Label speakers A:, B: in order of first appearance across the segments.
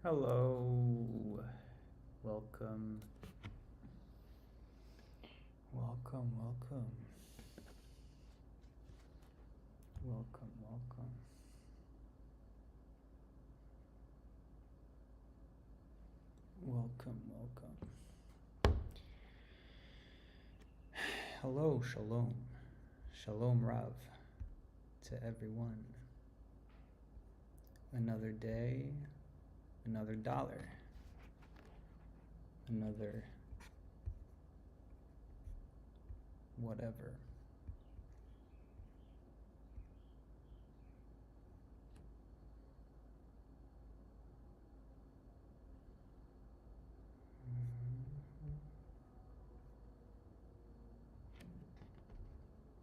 A: Hello, welcome, welcome, welcome, welcome, welcome, welcome, welcome. Hello, shalom, shalom Rav to everyone. Another day, another dollar, another whatever.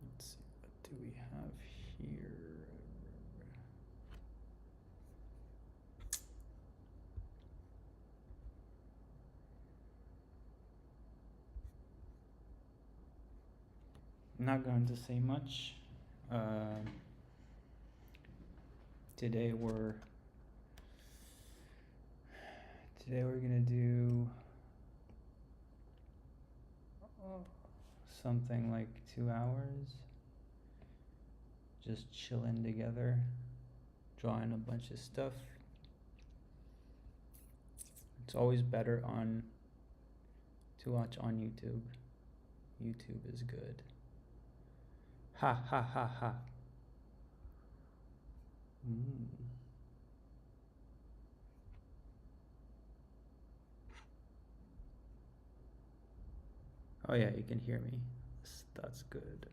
A: Let's see, what do we have here? I'm not going to say much. Today we're gonna do something like 2 hours, just chilling together, drawing a bunch of stuff. It's always better to watch on YouTube. YouTube is good. Ha ha ha ha. Oh yeah, you can hear me. That's good.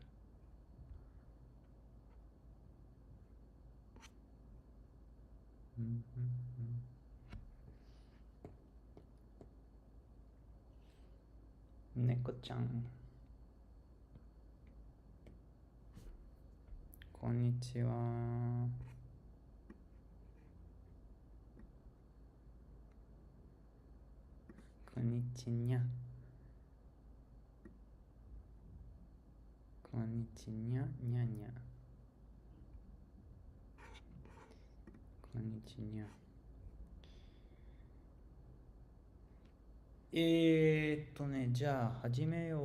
A: Neko-chan. Konnichiwa. Konnichiwa. Konnichiwa, nya nya. Konnichiwa. じゃあ始めよう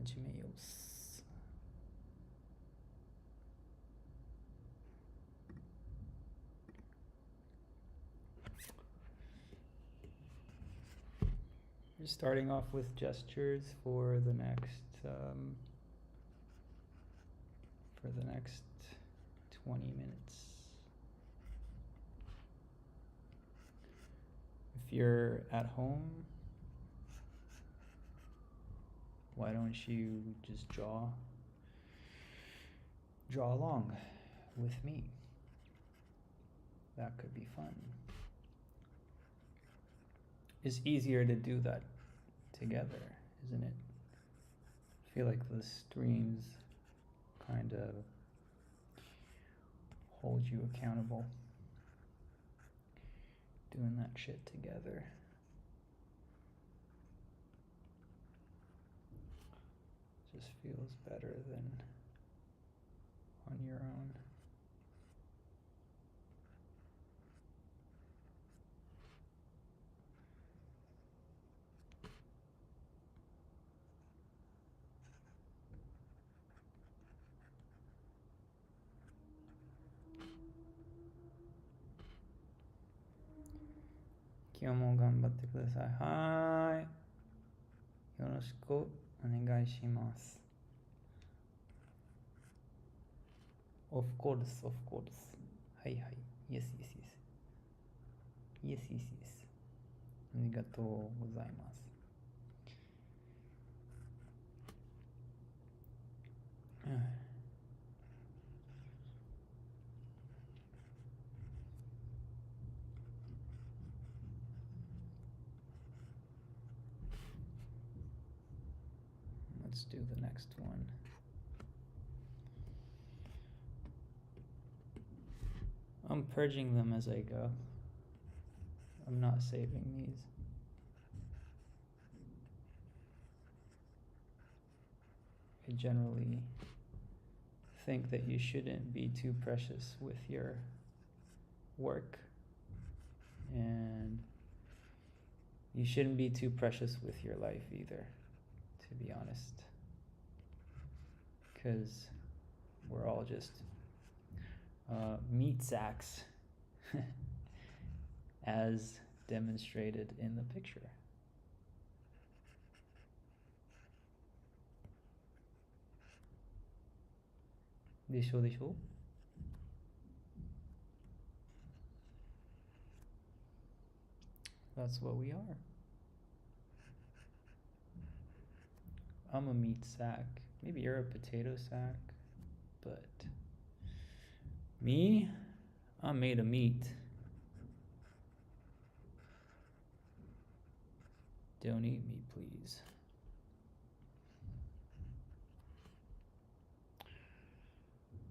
A: っす。We're starting off with gestures for the next 20 minutes. If you're at home, why don't you just draw along with me? That could be fun. It's easier to do that together, isn't it? I feel like the streams kind of hold you accountable. Doing that shit together. Just feels better than on your own. Kyo mo ganbatte kudasai. Hi. Yoroshiku onegai shimasu. Of course. Hi. Yes. Yes. ありがとうございます。Let's do the next one. I'm purging them as I go. I'm not saving these. I generally think that you shouldn't be too precious with your work. And you shouldn't be too precious with your life either, to be honest. Because we're all just meat sacks, as demonstrated in the picture. Desho. That's what we are. I'm a meat sack. Maybe you're a potato sack, but me, I'm made of meat. Don't eat me, please.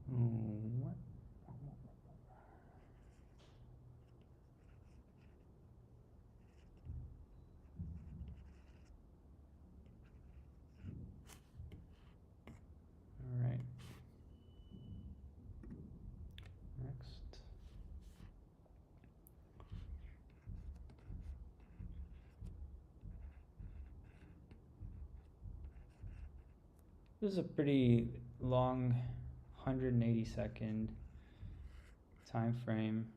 A: What? All right. Next. This is a pretty long 180-second time frame,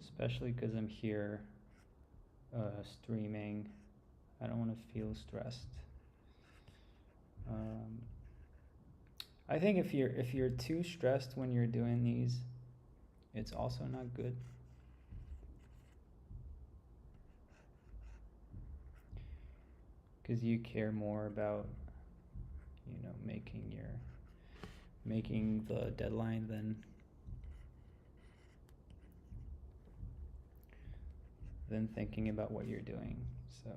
A: especially because I'm here streaming. I don't want to feel stressed. I think if you're too stressed when you're doing these, it's also not good. Because you care more about, making the deadline than thinking about what you're doing. So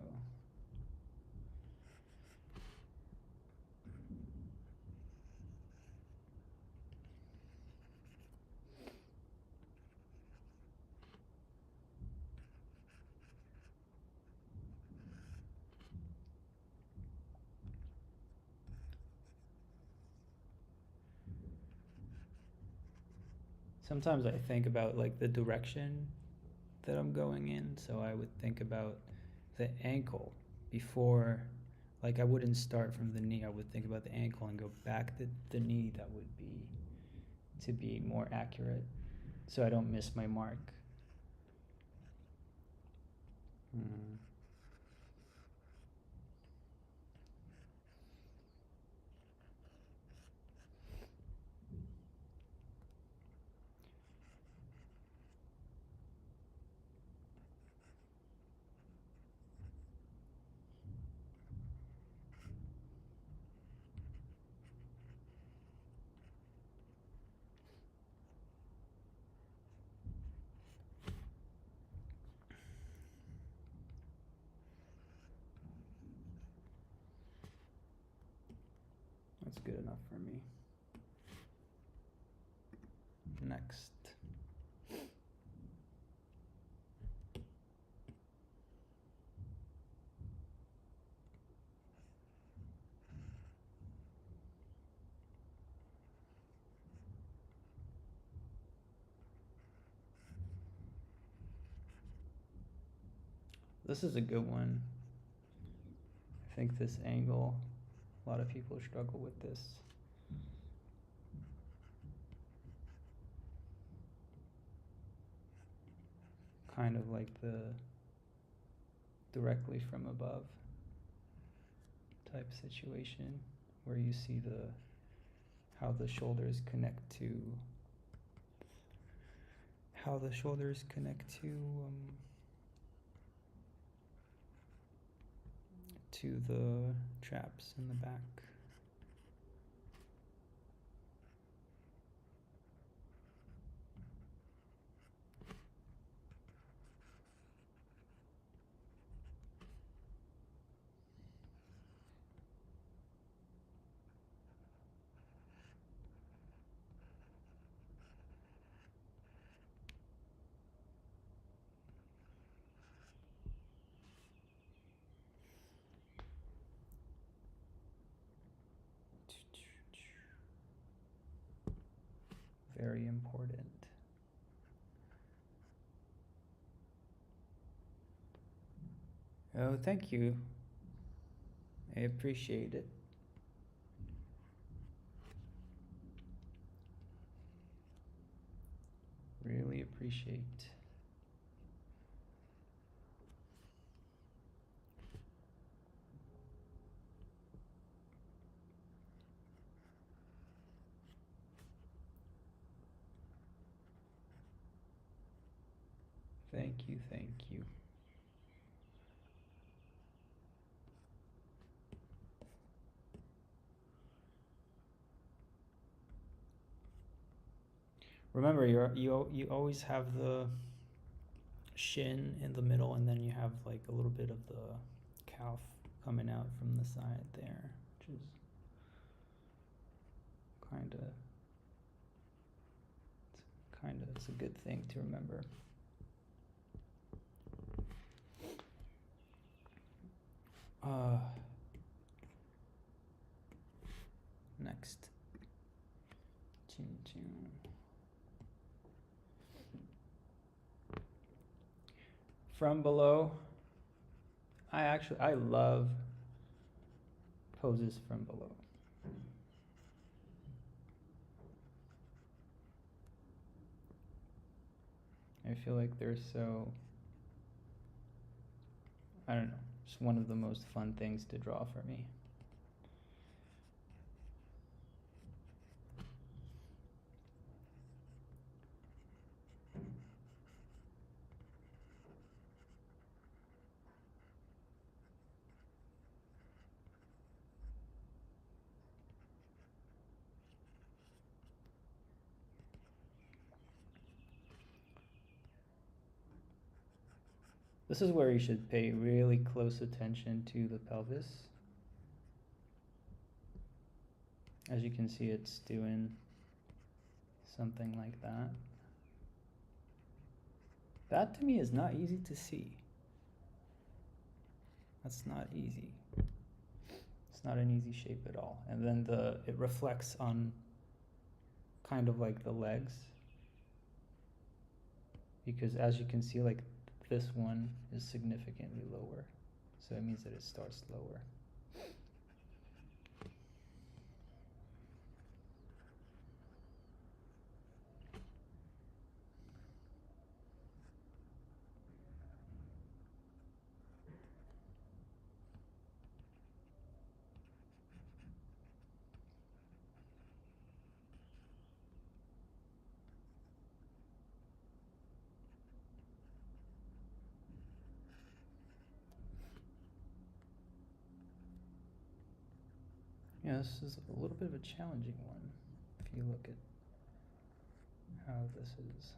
A: sometimes I think about like the direction that I'm going in. So I would think about the ankle before, like I wouldn't start from the knee. I would think about the ankle and go back the knee. That would be to be more accurate, so I don't miss my mark. That's good enough for me. Next. This is a good one. I think this angle, a lot of people struggle with this. Kind of like the directly from above type situation where you see how the shoulders connect to the traps in the back. Very important. Oh, thank you. I appreciate it. Really appreciate. Thank you, thank you. Remember, you always have the shin in the middle, and then you have like a little bit of the calf coming out from the side there, which is kind of it's a good thing to remember. Next. Chin chin. From below. I love poses from below. I feel like they're so, I don't know, just one of the most fun things to draw for me. This is where you should pay really close attention to the pelvis. As you can see, it's doing something like that. That to me is not easy to see. That's not easy. It's not an easy shape at all. And then it reflects on kind of like the legs. Because as you can see, like this one is significantly lower. So it means that it starts lower. Yeah, this is a little bit of a challenging one if you look at how this is.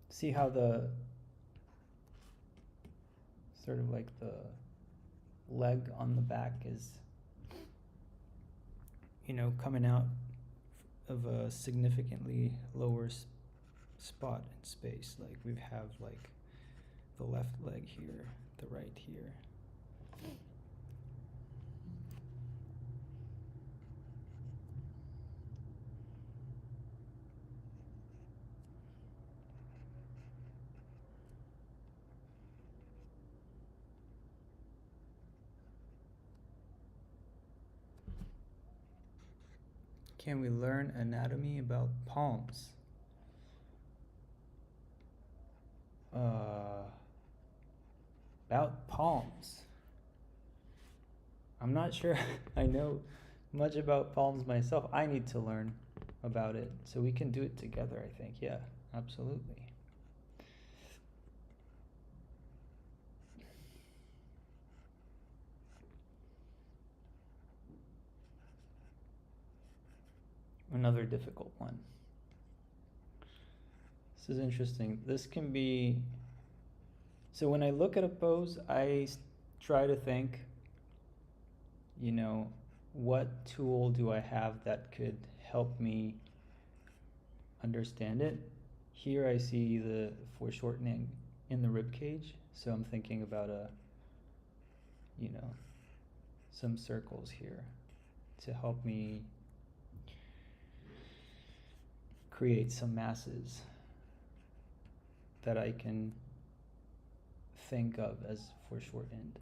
A: See how the sort of like the leg on the back is, you know, coming out of a significantly lower spot in space. Like we have like the left leg here, the right here. Can we learn anatomy about palms? About palms. I'm not sure I know much about palms myself. I need to learn about it, so we can do it together, I think. Yeah, absolutely. Another difficult one. This is interesting. This can be, so when I look at a pose, I try to think, you know, what tool do I have that could help me understand it? Here I see the foreshortening in the rib cage, so I'm thinking about you know, some circles here to help me create some masses that I can think of as foreshortened.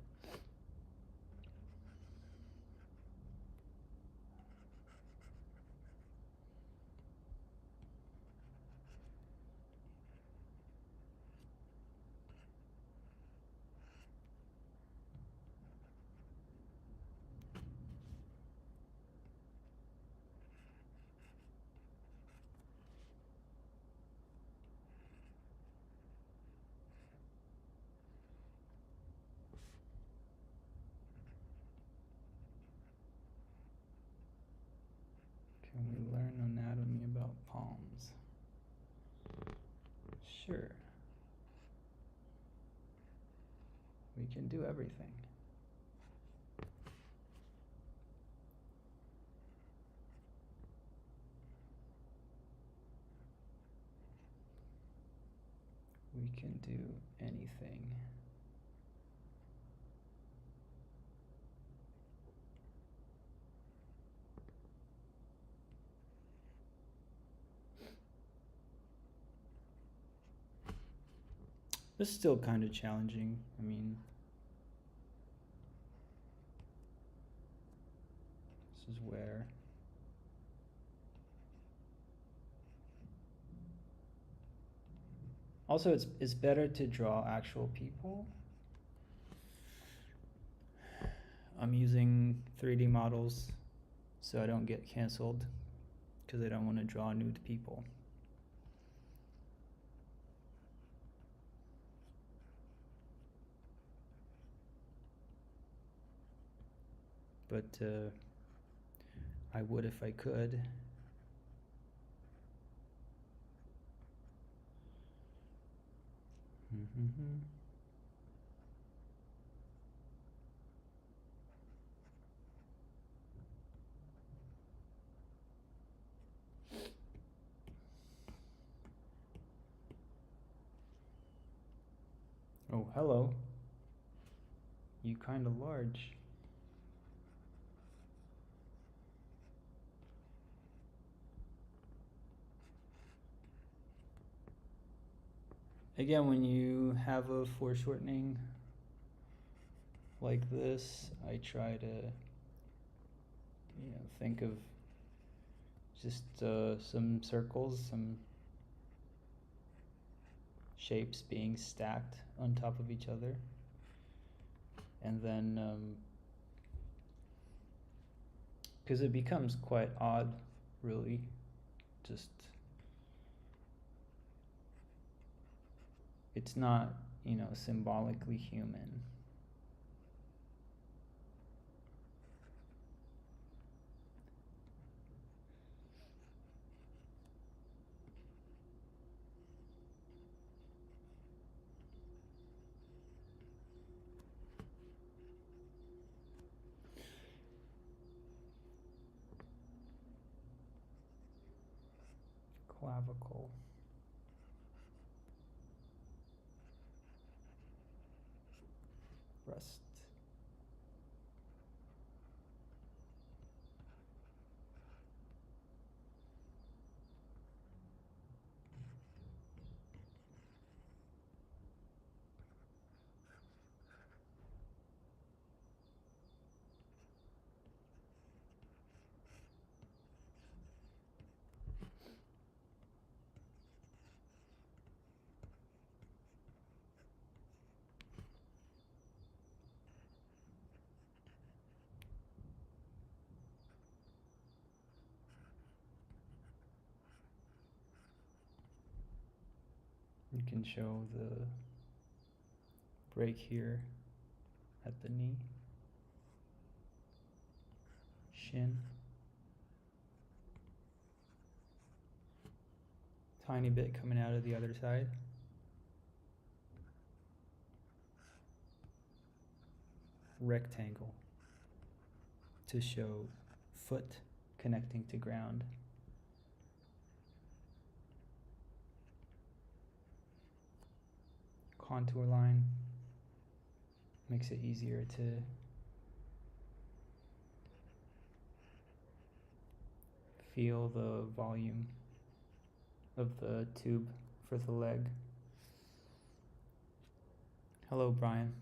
A: Can we learn anatomy about palms? Sure. We can do everything. We can do anything. This is still kind of challenging. I mean, this is where also it's better to draw actual people. I'm using 3D models so I don't get canceled because I don't want to draw nude people. But I would if I could. Oh, hello. You kind of large. Again, when you have a foreshortening like this, I try to, think of just some circles, some shapes being stacked on top of each other. And then, because it becomes quite odd, really, just, it's not, symbolically human. Clavicle. Breast. You can show the break here at the knee, shin, tiny bit coming out of the other side. Rectangle to show foot connecting to ground. Contour line makes it easier to feel the volume of the tube for the leg. Hello, Brian.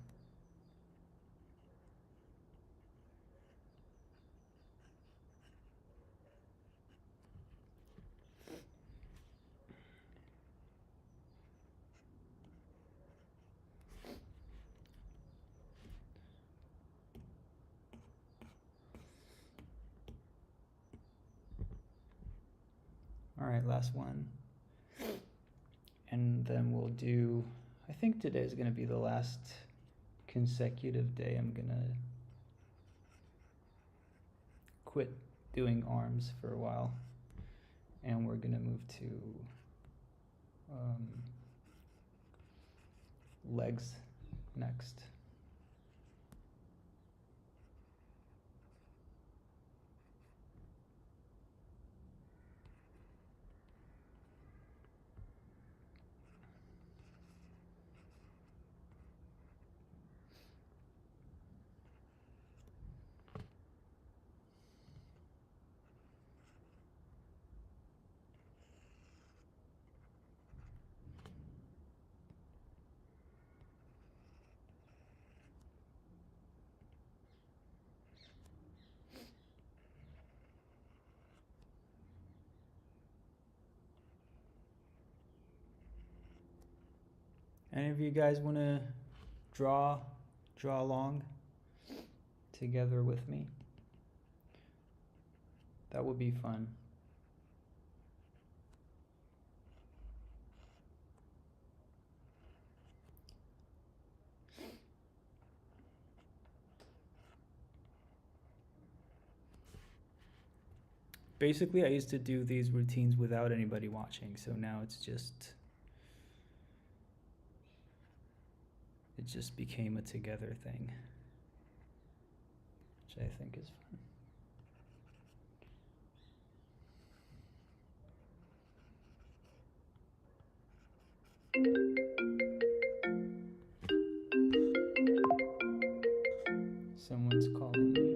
A: All right, last one. And then we'll do, I think today is going to be the last consecutive day I'm going to quit doing arms for a while. And we're going to move to legs next. Any of you guys want to draw along together with me? That would be fun. Basically, I used to do these routines without anybody watching, so now it just became a together thing, which I think is fun. Someone's calling me.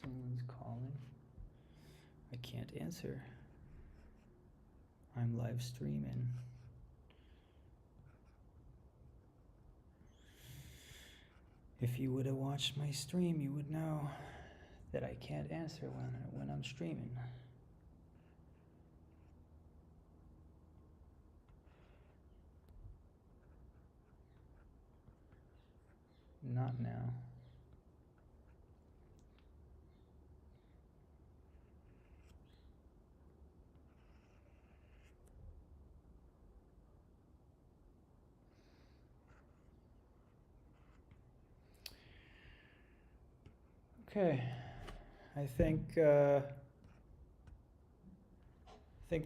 A: Someone's calling. I can't answer. I'm live streaming. If you would have watched my stream, you would know that I can't answer when I'm streaming. Not now. Okay, I think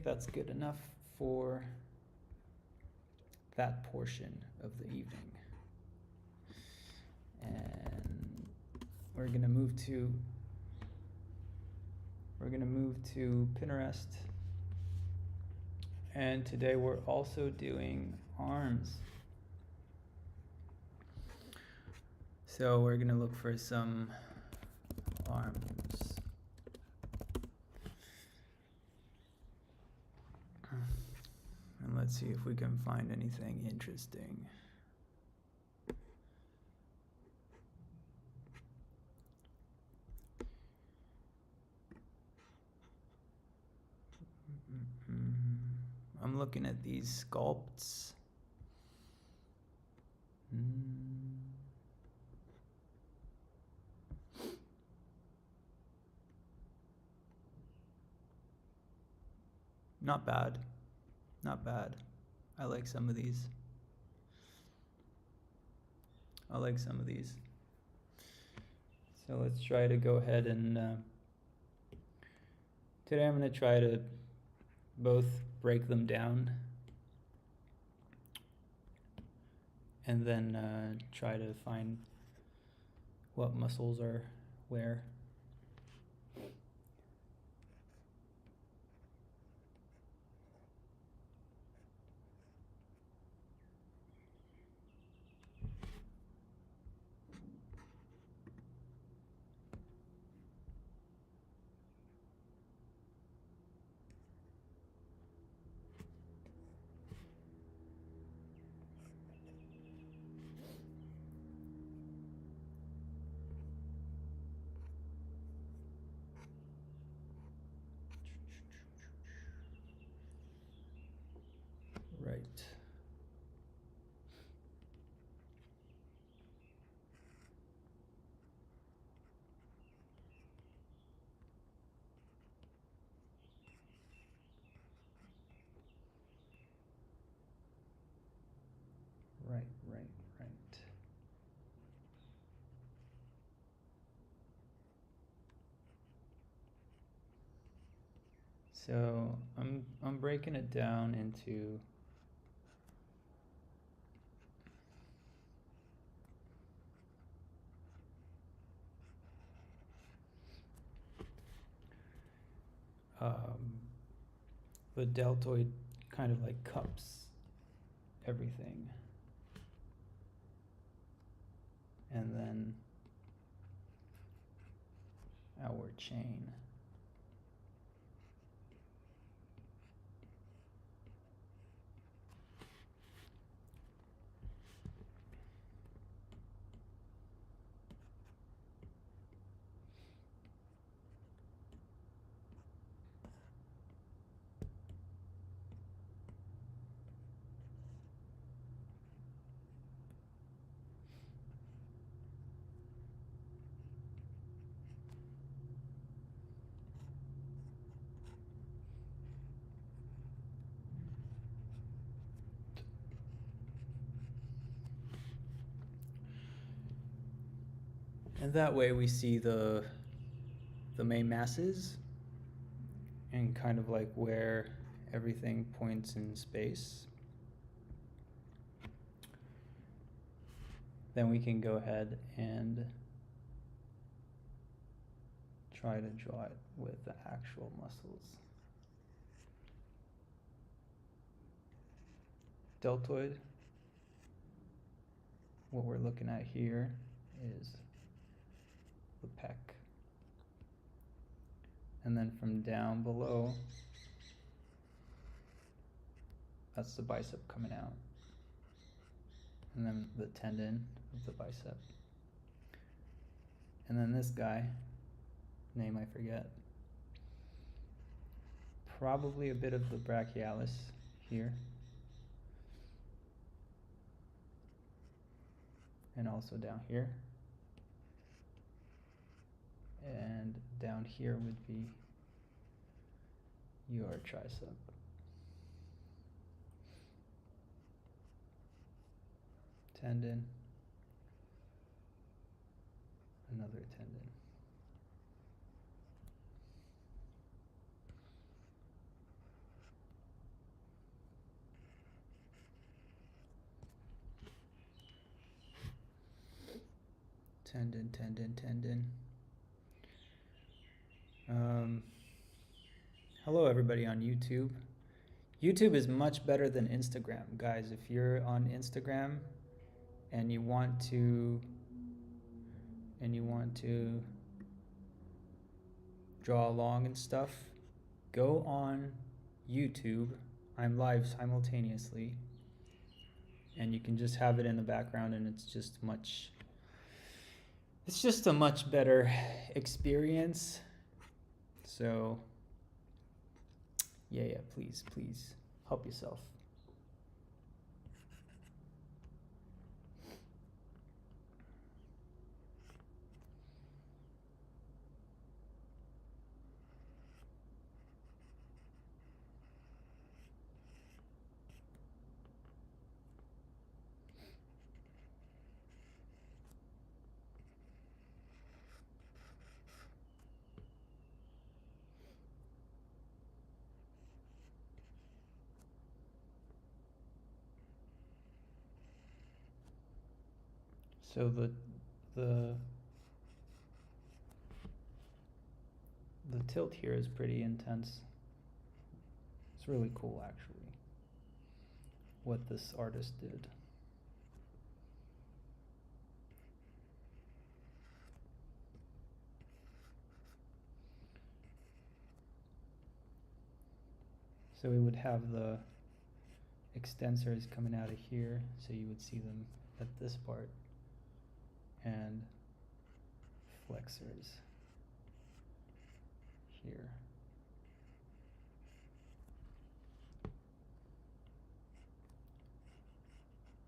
A: that's good enough for that portion of the evening. And we're gonna move to Pinterest. And today we're also doing arms. So we're gonna look for some arms. And let's see if we can find anything interesting. I'm looking at these sculpts. Not bad. Not bad. I like some of these. So let's try to go ahead and today I'm going to try to both break them down and then try to find what muscles are where. So I'm breaking it down into the deltoid kind of like cups everything, and then our chain. And that way we see the main masses and kind of like where everything points in space. Then we can go ahead and try to draw it with the actual muscles. Deltoid, what we're looking at here is the pec. And then from down below, that's the bicep coming out. And then the tendon of the bicep. And then this guy, name I forget, probably a bit of the brachialis here. And also down here. And down here would be your tricep. Tendon. Another tendon. Tendon, tendon, tendon. Hello everybody on YouTube. YouTube is much better than Instagram. Guys, if you're on Instagram and you want to draw along and stuff, go on YouTube. I'm live simultaneously. And you can just have it in the background and it's just a much better experience. So yeah, please help yourself. So the tilt here is pretty intense. It's really cool actually what this artist did. So we would have the extensors coming out of here, so you would see them at this part, and flexors here.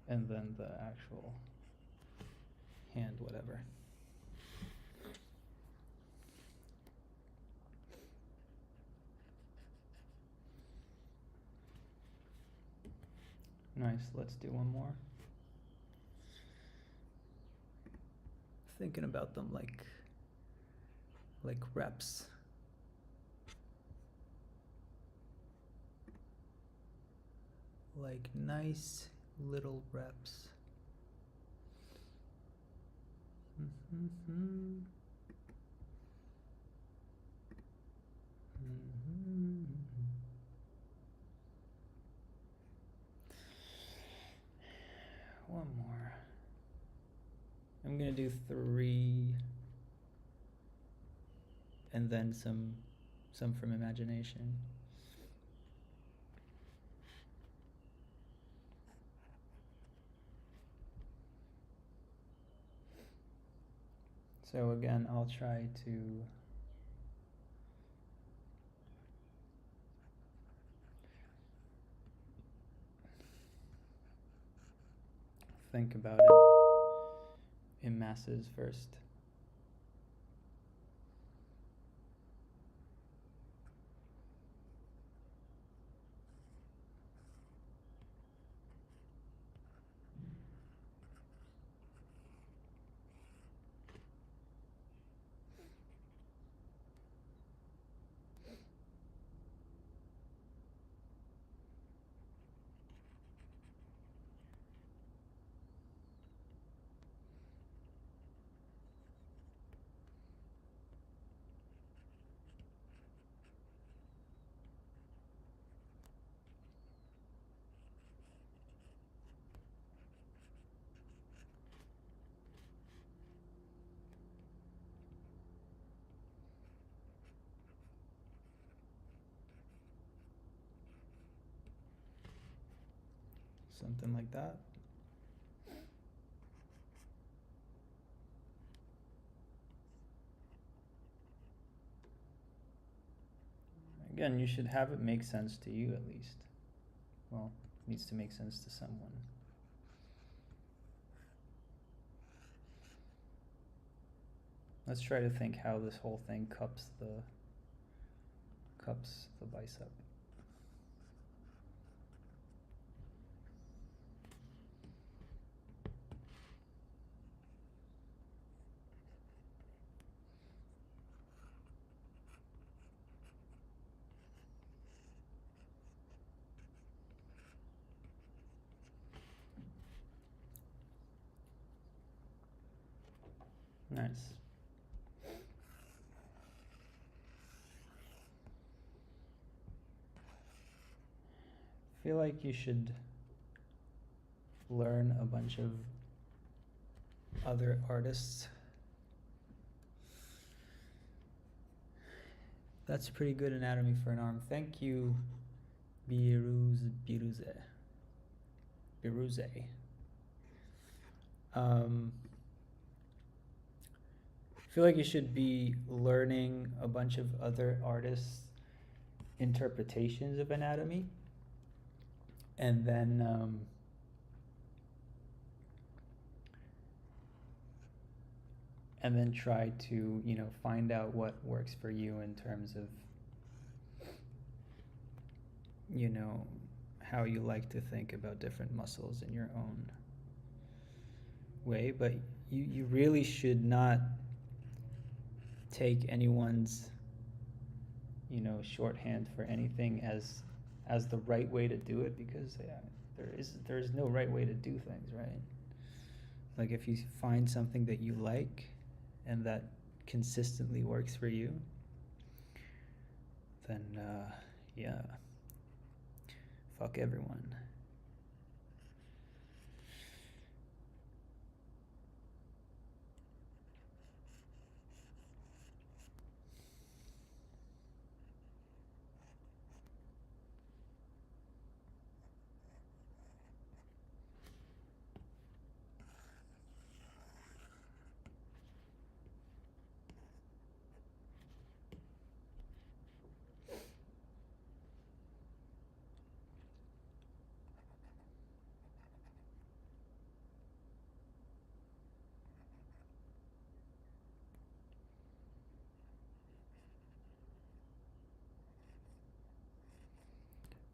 A: And then the actual hand, whatever. Nice, let's do one more. Thinking about them like reps. like nice little reps. One more. I'm gonna do 3 and then some from imagination. So again, I'll try to think about it in masses first. Something like that. Again, you should have it make sense to you at least. Well, it needs to make sense to someone. Let's try to think how this whole thing cups the bicep. Nice. I feel like you should learn a bunch of other artists. That's pretty good anatomy for an arm. Thank you, Biruze. I feel like you should be learning a bunch of other artists' interpretations of anatomy, and then try to, find out what works for you in terms of, how you like to think about different muscles in your own way. But you really should not take anyone's, shorthand for anything as the right way to do it, because there is no right way to do things, right? Like if you find something that you like and that consistently works for you, then yeah, fuck everyone.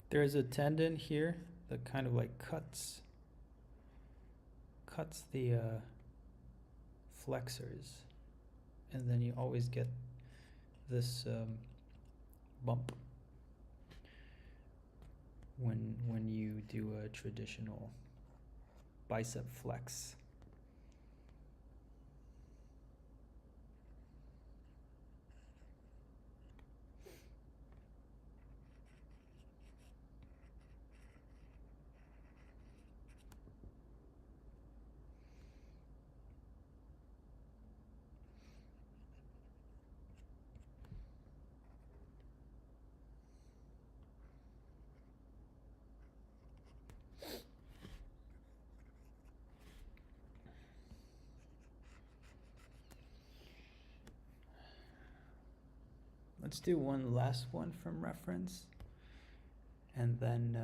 A: There's a tendon here that kind of like cuts the flexors, and then you always get this bump. when you do a traditional bicep flex. Let's do one last one from reference, and then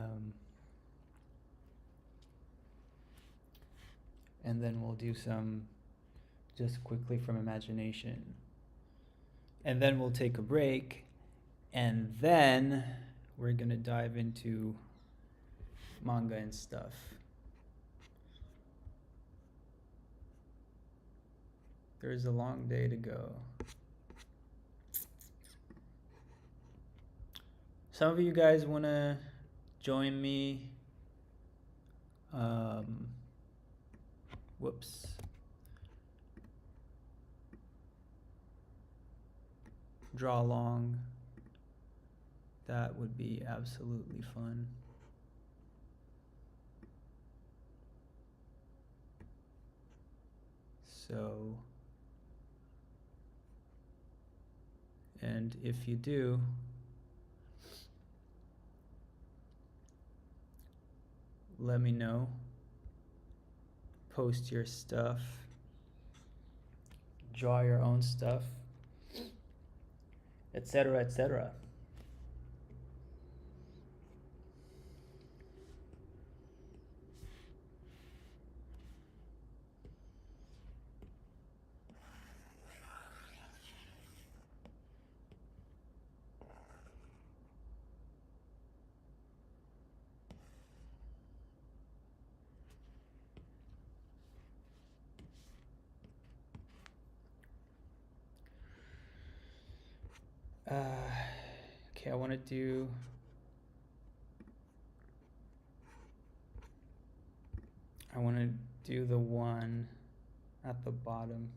A: we'll do some just quickly from imagination, and then we'll take a break, and then we're gonna dive into manga and stuff. There's a long day to go. Some of you guys want to join me. Whoops. Draw along. That would be absolutely fun. So, and if you do, let me know. Post your stuff. Draw your own stuff, etc., etc. Okay, I want to do the one at the bottom.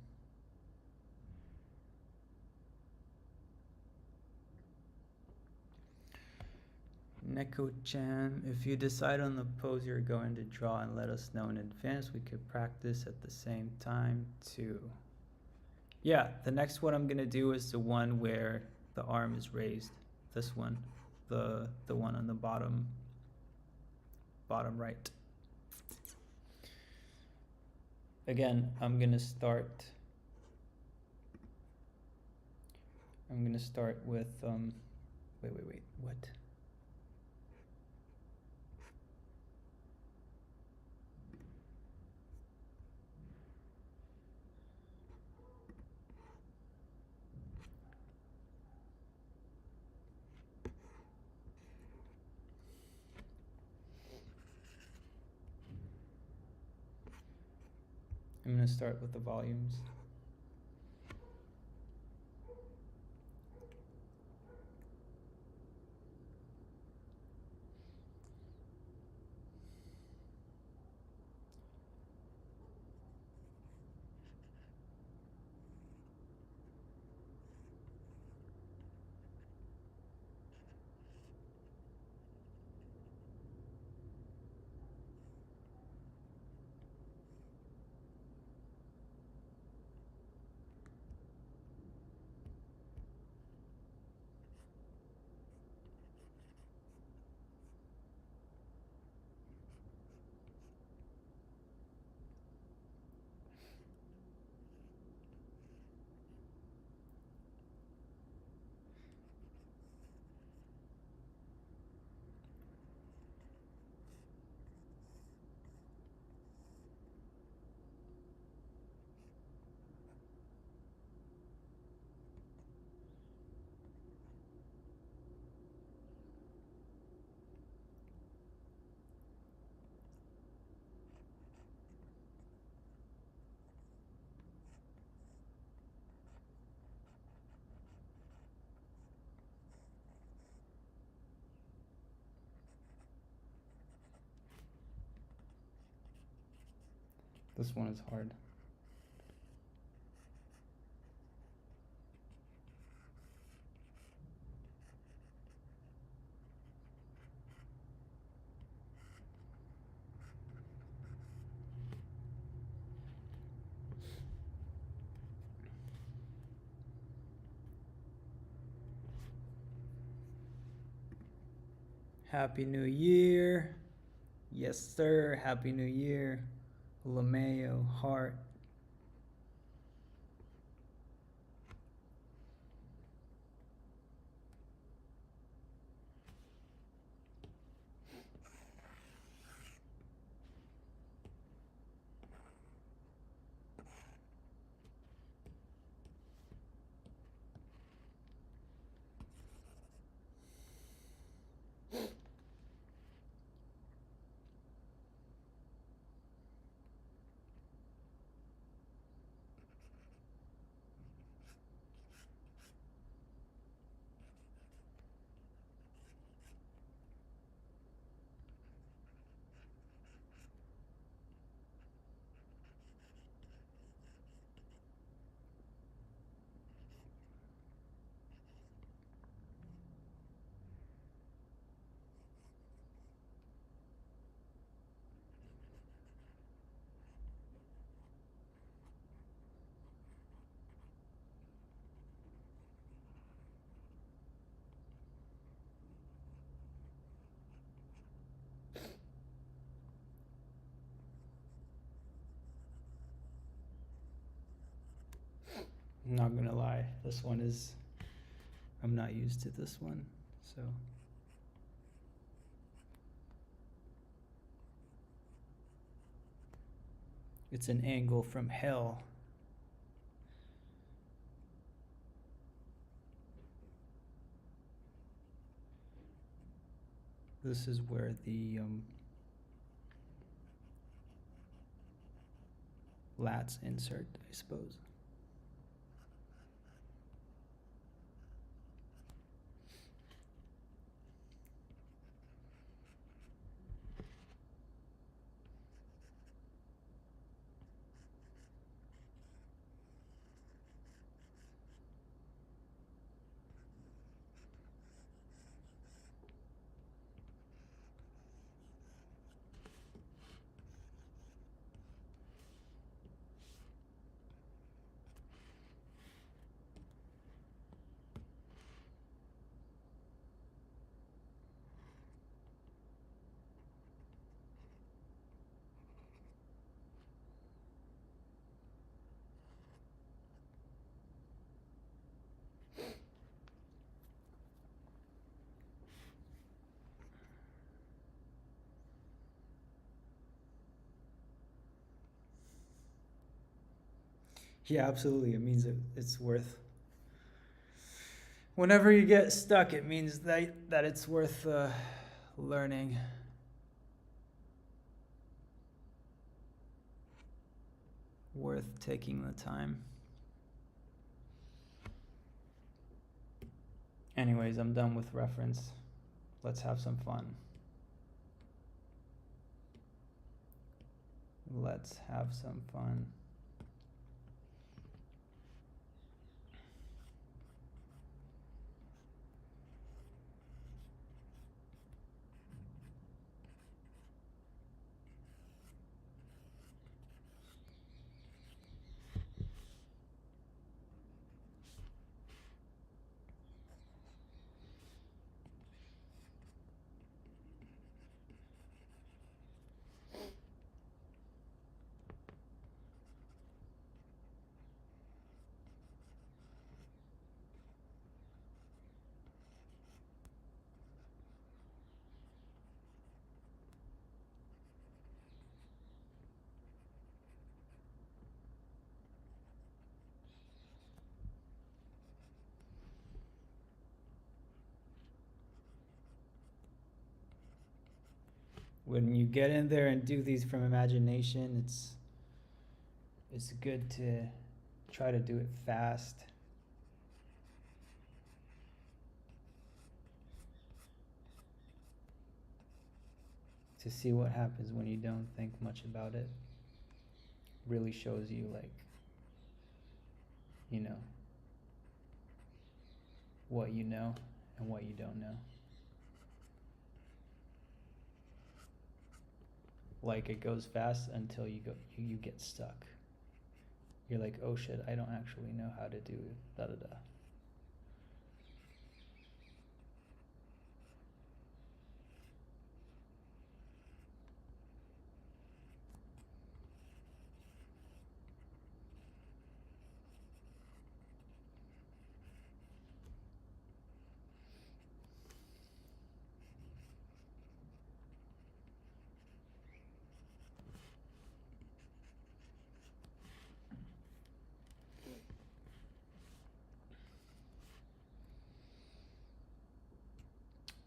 A: Neko-chan, if you decide on the pose you're going to draw and let us know in advance, we could practice at the same time too. Yeah, the next one I'm gonna do is the one where the arm is raised. This one, the one on the bottom right. Again, I'm gonna start with wait, what? I'm gonna start with the volumes. This one is hard. Happy New Year. Yes, sir. Happy New Year. LeMayo, heart. I'm not gonna lie, this one is, I'm not used to this one, so. It's an angle from hell. This is where the lats insert, I suppose. Yeah, absolutely. It means it's worth. Whenever you get stuck, it means that it's worth learning. Worth taking the time. Anyways, I'm done with reference. Let's have some fun. Let's have some fun. When you get in there and do these from imagination, it's good to try to do it fast. To see what happens when you don't think much about it. really shows you, like, you know, what you know and what you don't know. Like, it goes fast until you get stuck. You're like, oh shit, I don't actually know how to do da da da.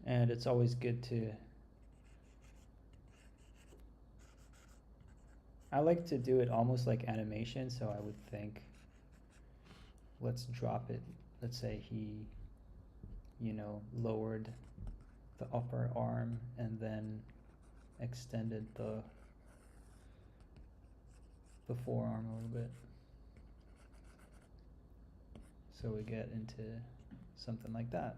A: And it's always good to, I like to do it almost like animation, so I would think, let's drop it. Let's say he, lowered the upper arm and then extended the forearm a little bit. So we get into something like that.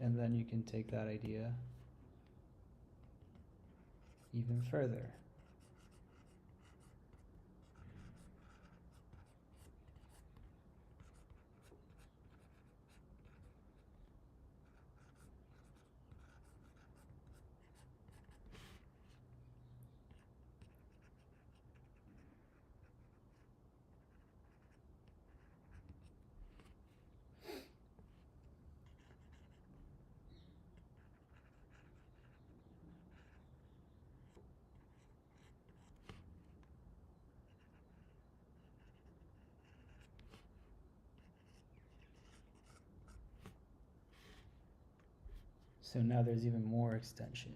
A: And then you can take that idea even further. So now there's even more extension.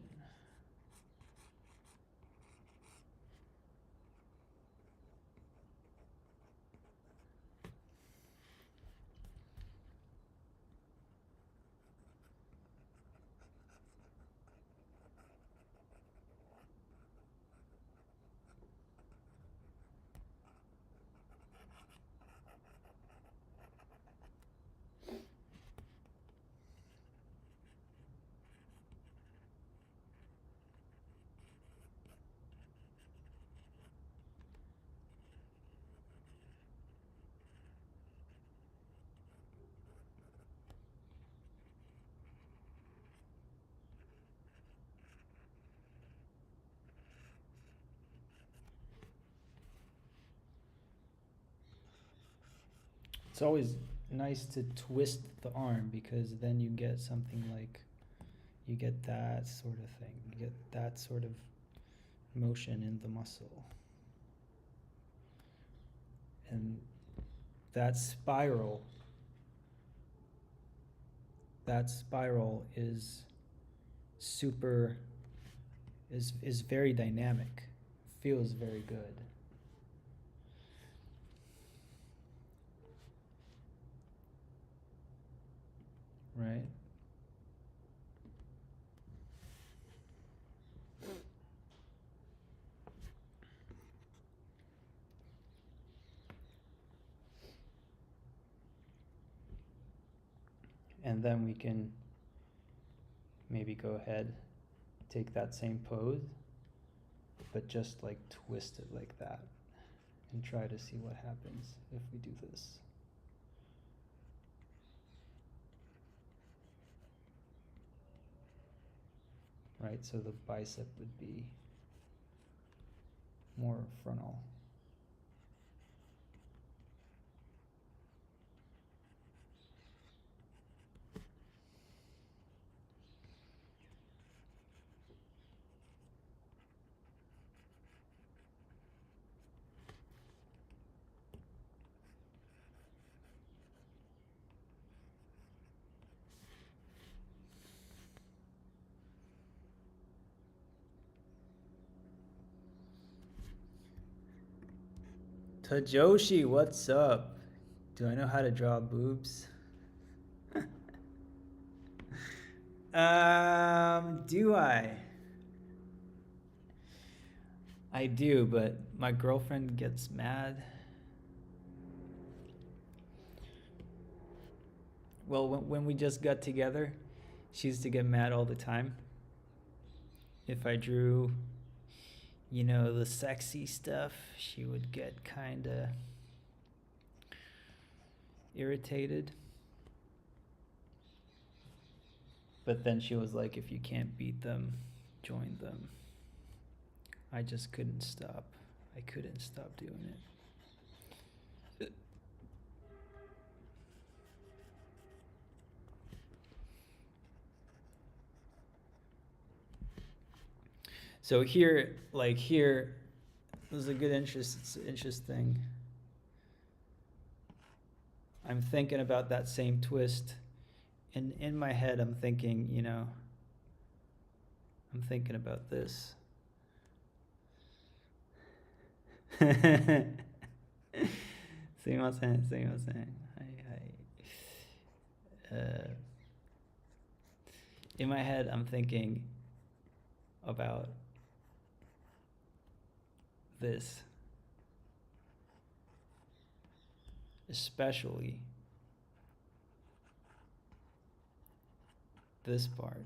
A: It's always nice to twist the arm, because then you get something like, you get that sort of thing. You get that sort of motion in the muscle. And that spiral is very dynamic. Feels very good. Right? And then we can maybe go ahead, take that same pose, but just like twist it like that and try to see what happens if we do this. Right, so the bicep would be more frontal. Tajoshi, what's up? Do I know how to draw boobs? Do I? I do, but my girlfriend gets mad. Well, when we just got together, she used to get mad all the time if I drew, you know, the sexy stuff. She would get kind of irritated. But then she was like, if you can't beat them, join them. I just couldn't stop. I couldn't stop doing it. So here, like here, there's a good interesting. I'm thinking about that same twist. And in my head, I'm thinking, you know, I'm thinking about this. In my head, I'm thinking about this, especially this part.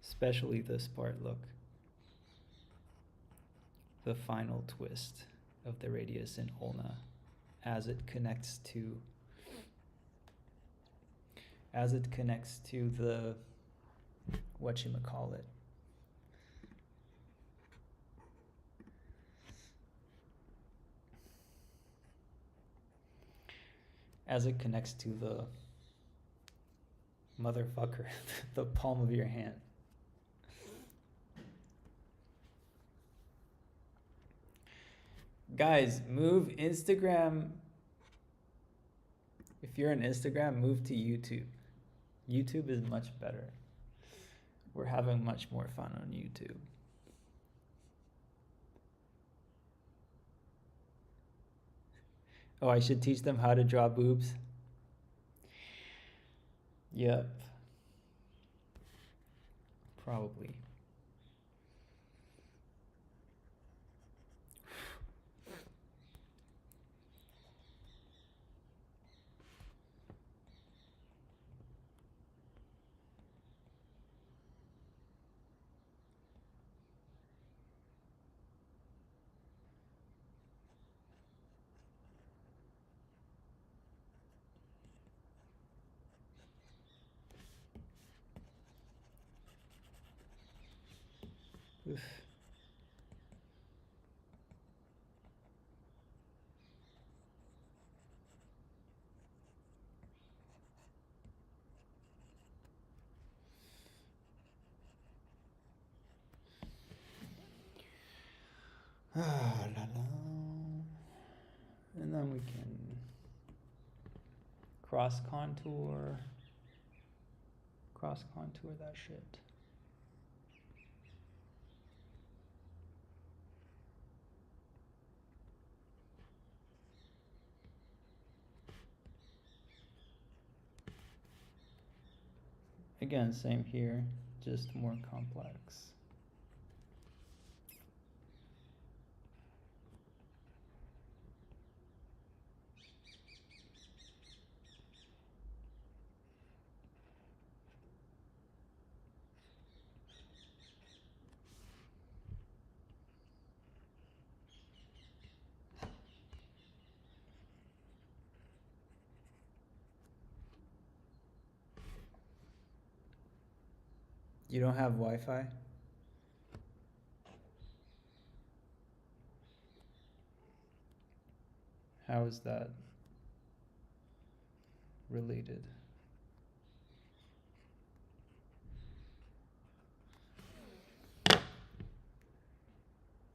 A: Especially this part, look. The final twist of the radius in ulna as it connects to the whatchamacallit. As it connects to the motherfucker, the palm of your hand. Guys, move Instagram. If you're on Instagram, move to YouTube. YouTube is much better. We're having much more fun on YouTube. Oh, I should teach them how to draw boobs? Yep. Probably. Oof. Ah, la la. And then we can cross contour that shit. Again, same here, just more complex. You don't have Wi-Fi? How is that related?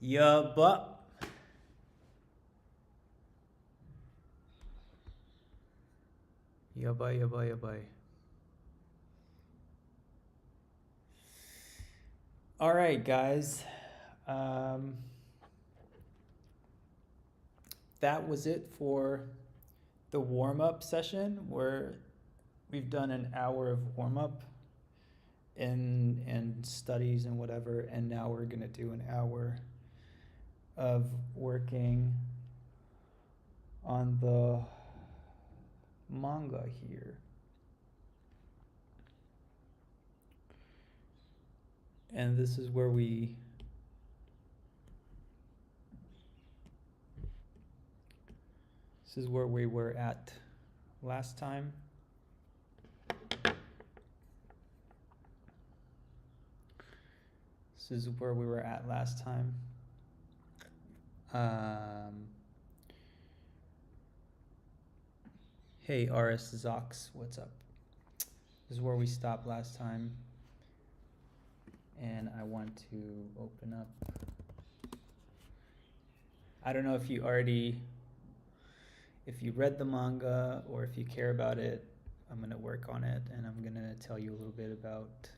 A: Yeah, but yeah, bye, yeah, bye, yeah, bye. All right, guys. That was it for the warm-up session, where we've done an hour of warm-up and studies and whatever, and now we're gonna do an hour of working on the manga here. And this is where we were at last time. This is where we were at last time. Hey, RS Zox, what's up? This is where we stopped last time. And I want to open up. I don't know if you read the manga or if you care about it. I'm going to work on it, and I'm going to tell you a little bit about,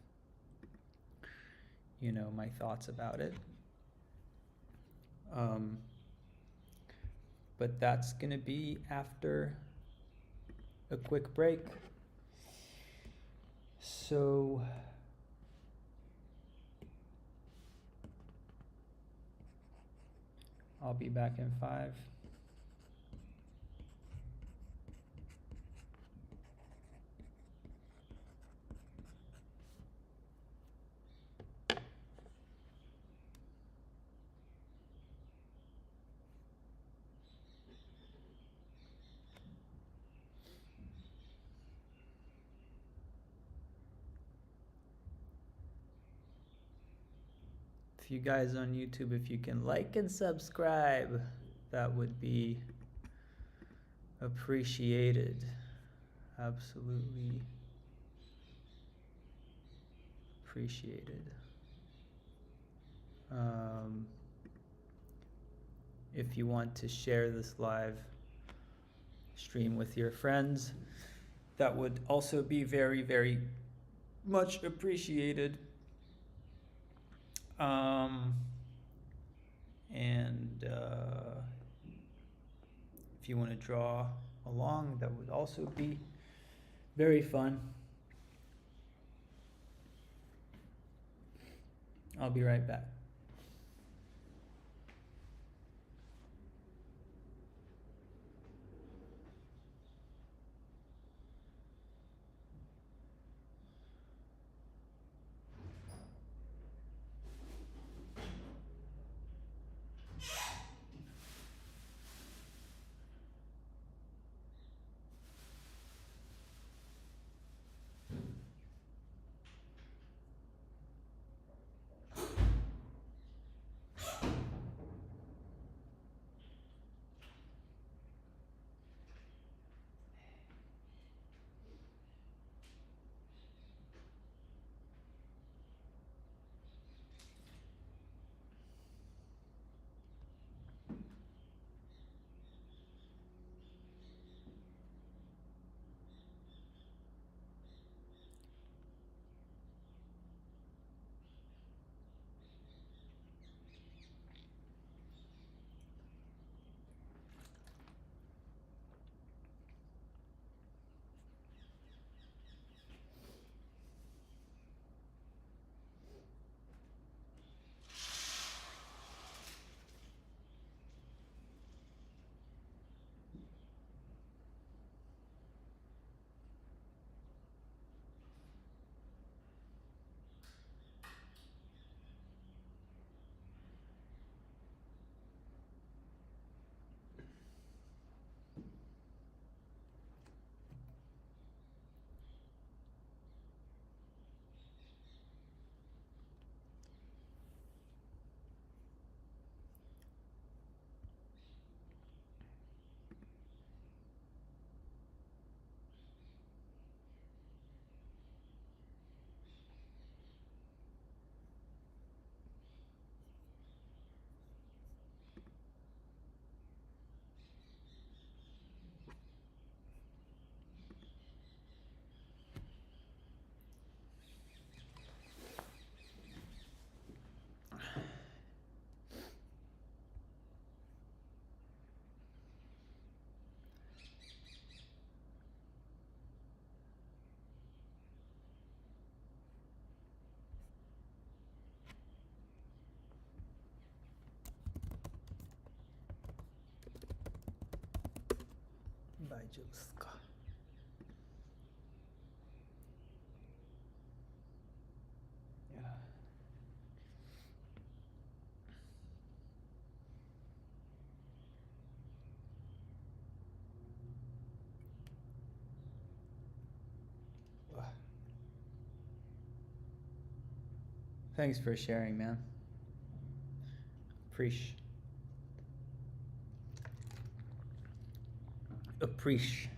A: my thoughts about it. But that's going to be after a quick break. So I'll be back in 5. If you guys on YouTube, if you can like and subscribe, that would be appreciated. Absolutely appreciated. If you want to share this live stream with your friends, that would also be very, very much appreciated. And if you want to draw along, that would also be very fun. I'll be right back. Thanks for sharing, man. Appreciate. Appreciate.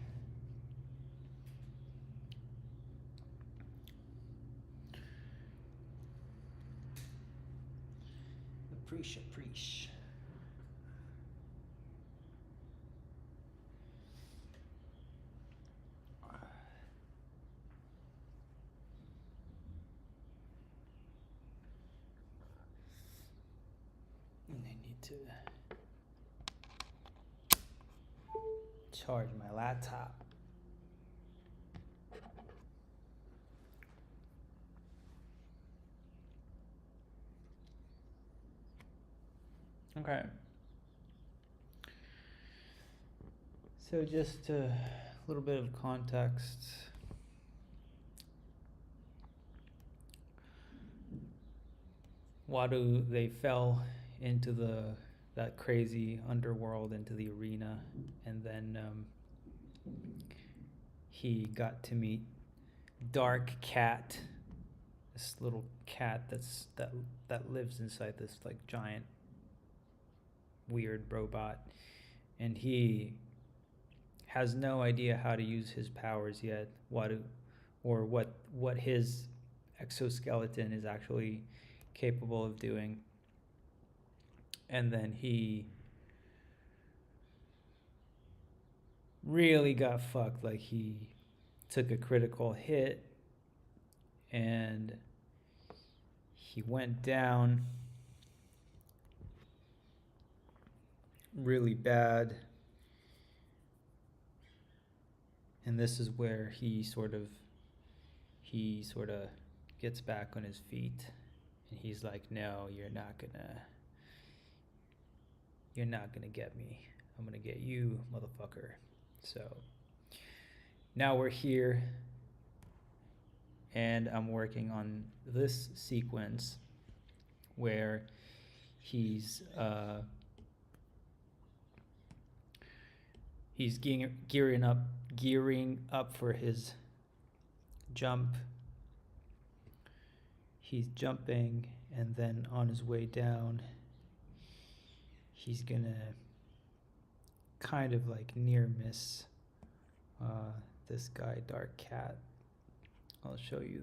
A: And I need to charge my laptop. Okay. So just a little bit of context. Wadu, they fell into that crazy underworld, into the arena, and then he got to meet Dark Cat, this little cat that lives inside this like giant weird robot, and he has no idea how to use his powers yet, or what his exoskeleton is actually capable of doing. And then he really got fucked. Like, he took a critical hit and he went down really bad. And this is where he sort of gets back on his feet, and he's like, no, you're not gonna get me. I'm gonna get you, motherfucker. So now we're here, and I'm working on this sequence where he's gearing up for his jump. He's jumping, and then on his way down, he's gonna kind of like near miss this guy, Dark Cat. I'll show you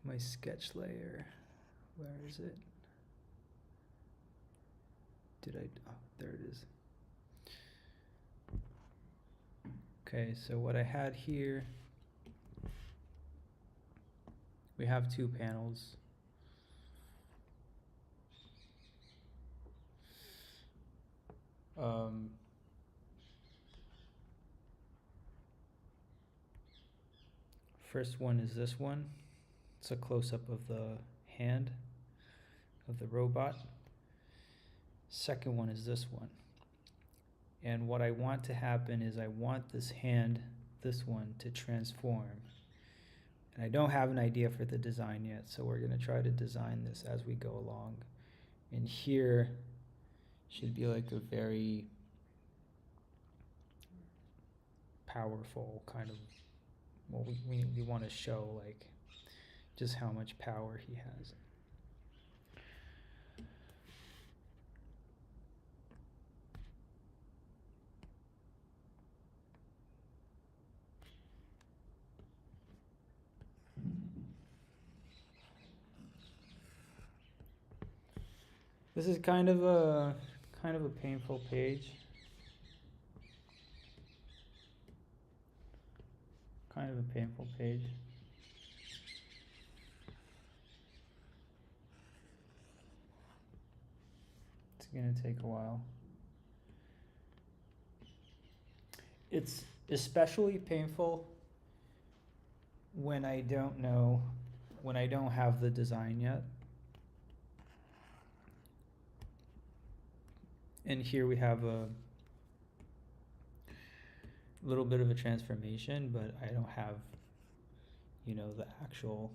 A: my sketch layer. Where is it? Oh, there it is. Okay, so what I had here, we have two panels. First one is this one. It's a close-up of the hand of the robot. Second one is this one. And what I want to happen is I want this hand, this one, to transform. And I don't have an idea for the design yet, so we're going to try to design this as we go along. And here should be like a very powerful kind of, well, we want to show like just how much power he has. This is kind of a painful page. Kind of a painful page. It's gonna take a while. It's especially painful when I don't have the design yet. And here we have little bit of a transformation, but I don't have, the actual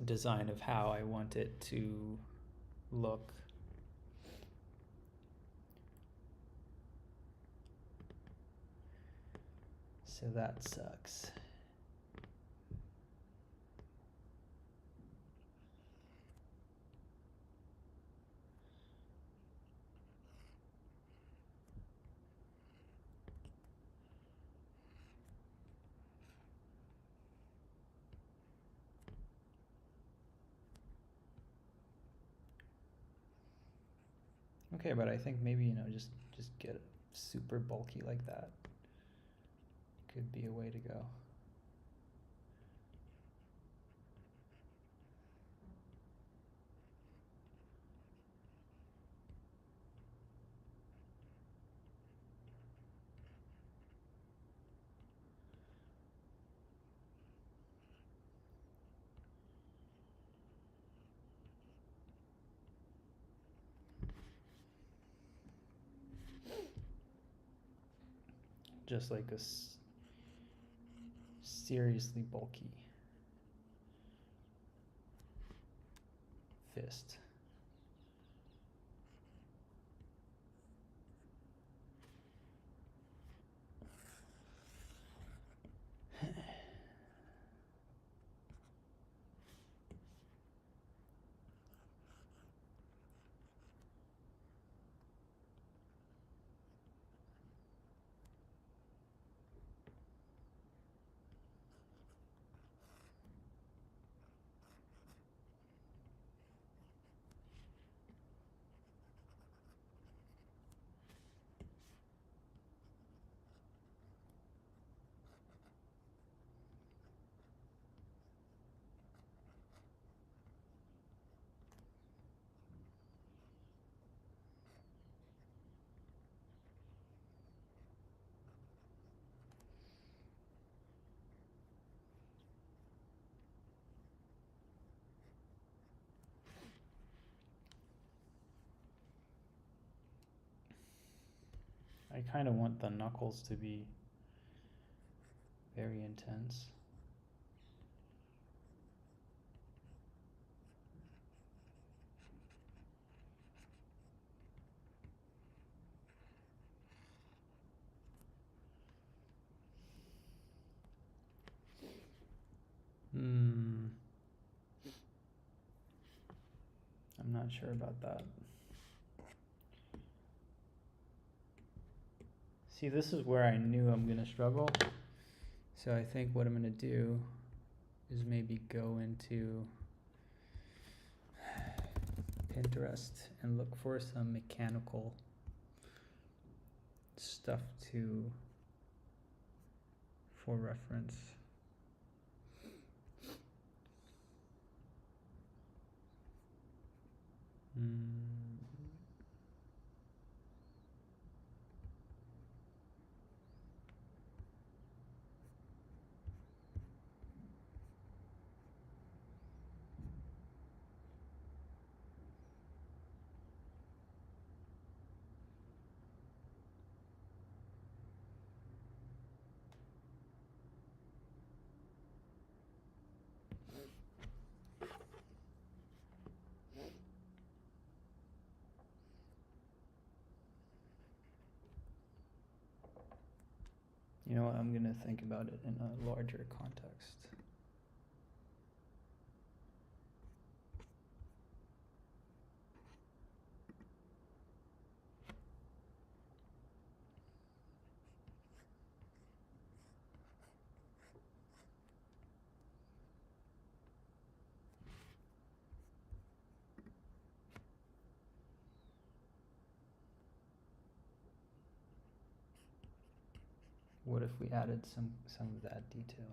A: design of how I want it to look. So that sucks. Okay, but I think maybe, just get super bulky like that. Could be a way to go. Just like a seriously bulky fist. I kind of want the knuckles to be very intense. I'm not sure about that. See, this is where I knew I'm gonna struggle. So I think what I'm gonna do is maybe go into Pinterest and look for some mechanical stuff for reference. You know what, I'm gonna think about it in a larger context. What if we added some of that detail?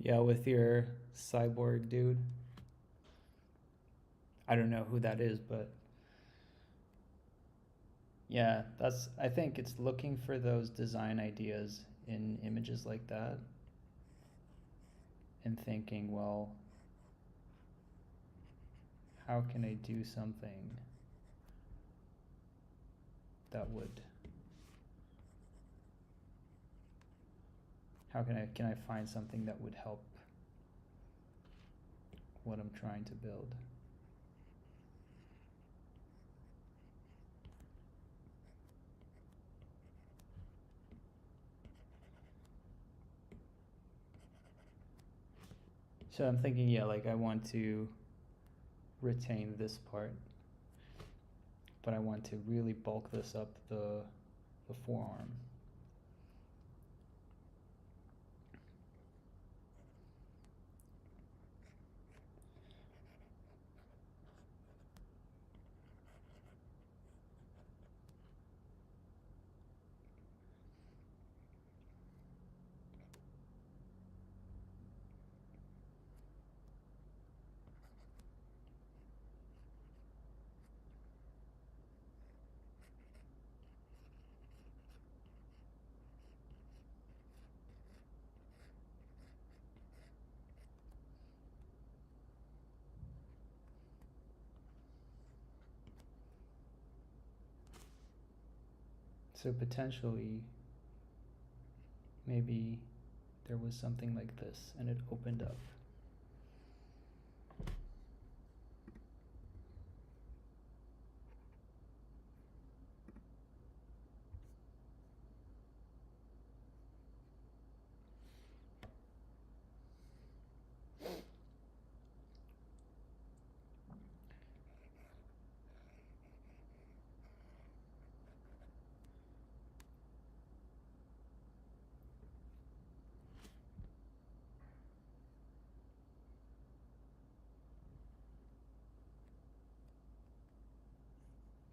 A: Yeah, with your cyborg dude. I don't know who that is, but yeah, I think it's looking for those design ideas in images like that and thinking, well, how can I do something that would, can I find something that would help what I'm trying to build? So I'm thinking, yeah, like I want to retain this part, but I want to really bulk this up the forearm. So potentially, maybe there was something like this and it opened up.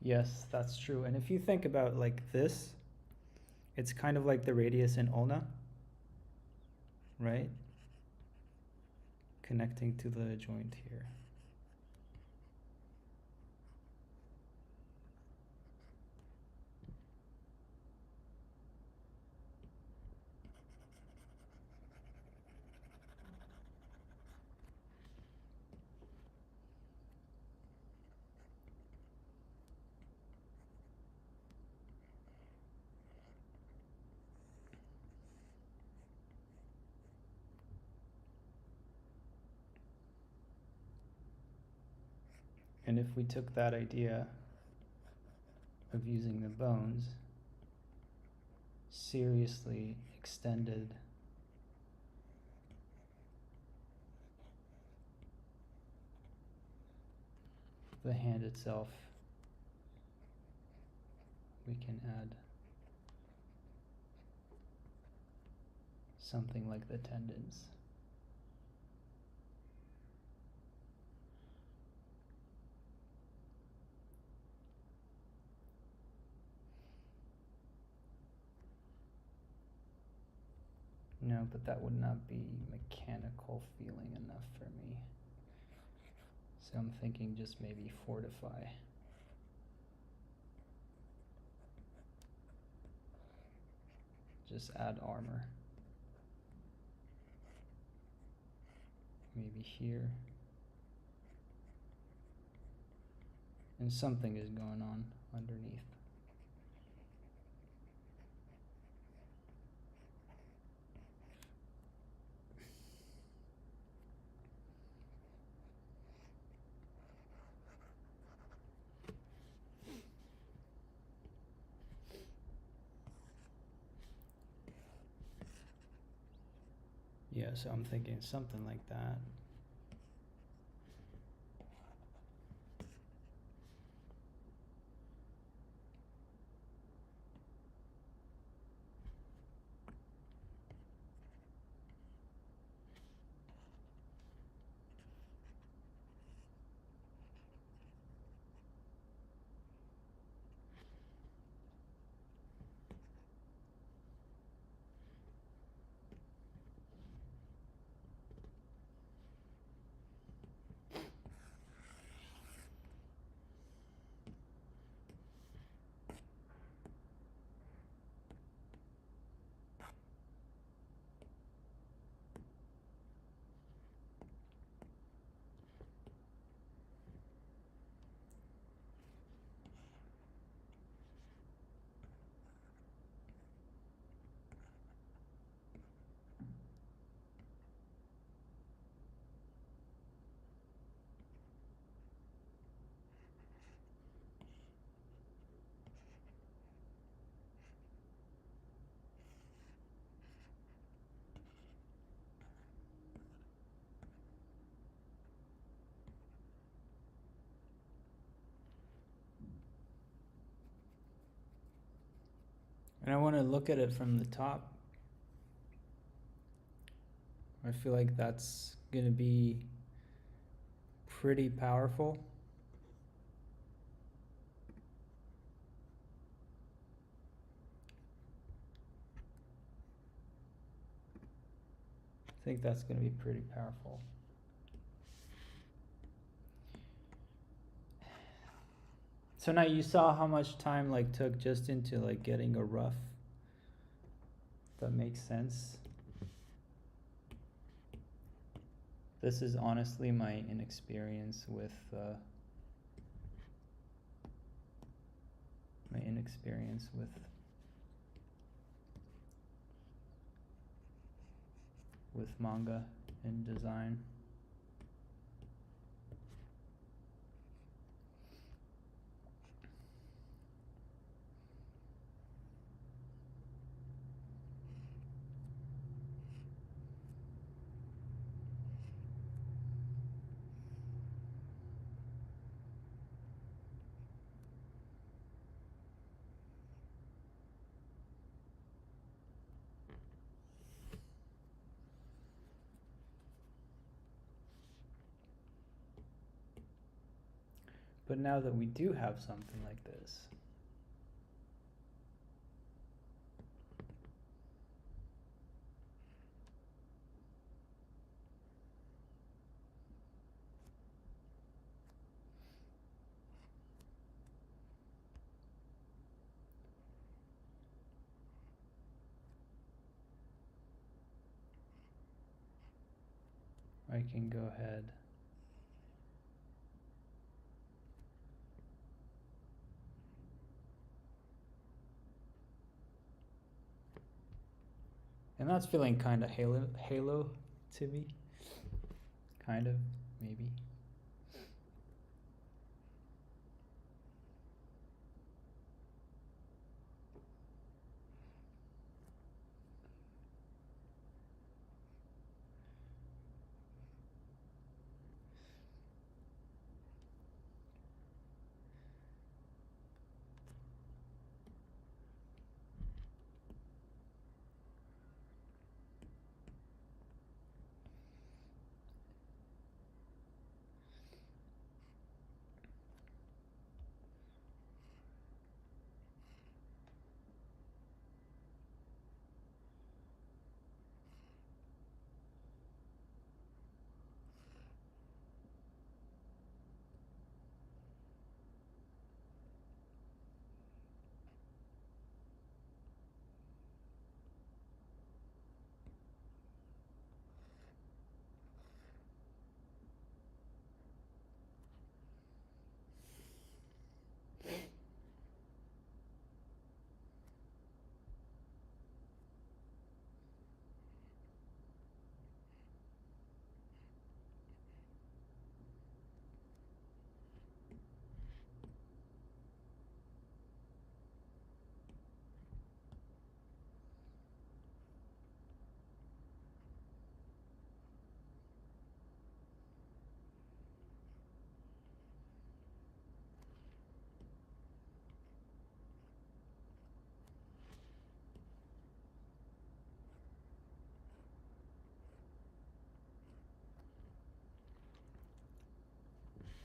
A: Yes, that's true. And if you think about like this, it's kind of like the radius in ulna, right? Connecting to the joint here. And if we took that idea of using the bones, seriously extended the hand itself, we can add something like the tendons. No, but that would not be mechanical feeling enough for me. So I'm thinking just maybe fortify. Just add armor. Maybe here. And something is going on underneath. Yeah, so I'm thinking something like that. And I want to look at it from the top. I feel like that's going to be pretty powerful. I think that's going to be pretty powerful. So now you saw how much time like took just into like getting a rough. That makes sense. This is honestly my inexperience with manga and design. But now that we do have something like this, I can go ahead and that's feeling kind of halo to me. Kind of, maybe.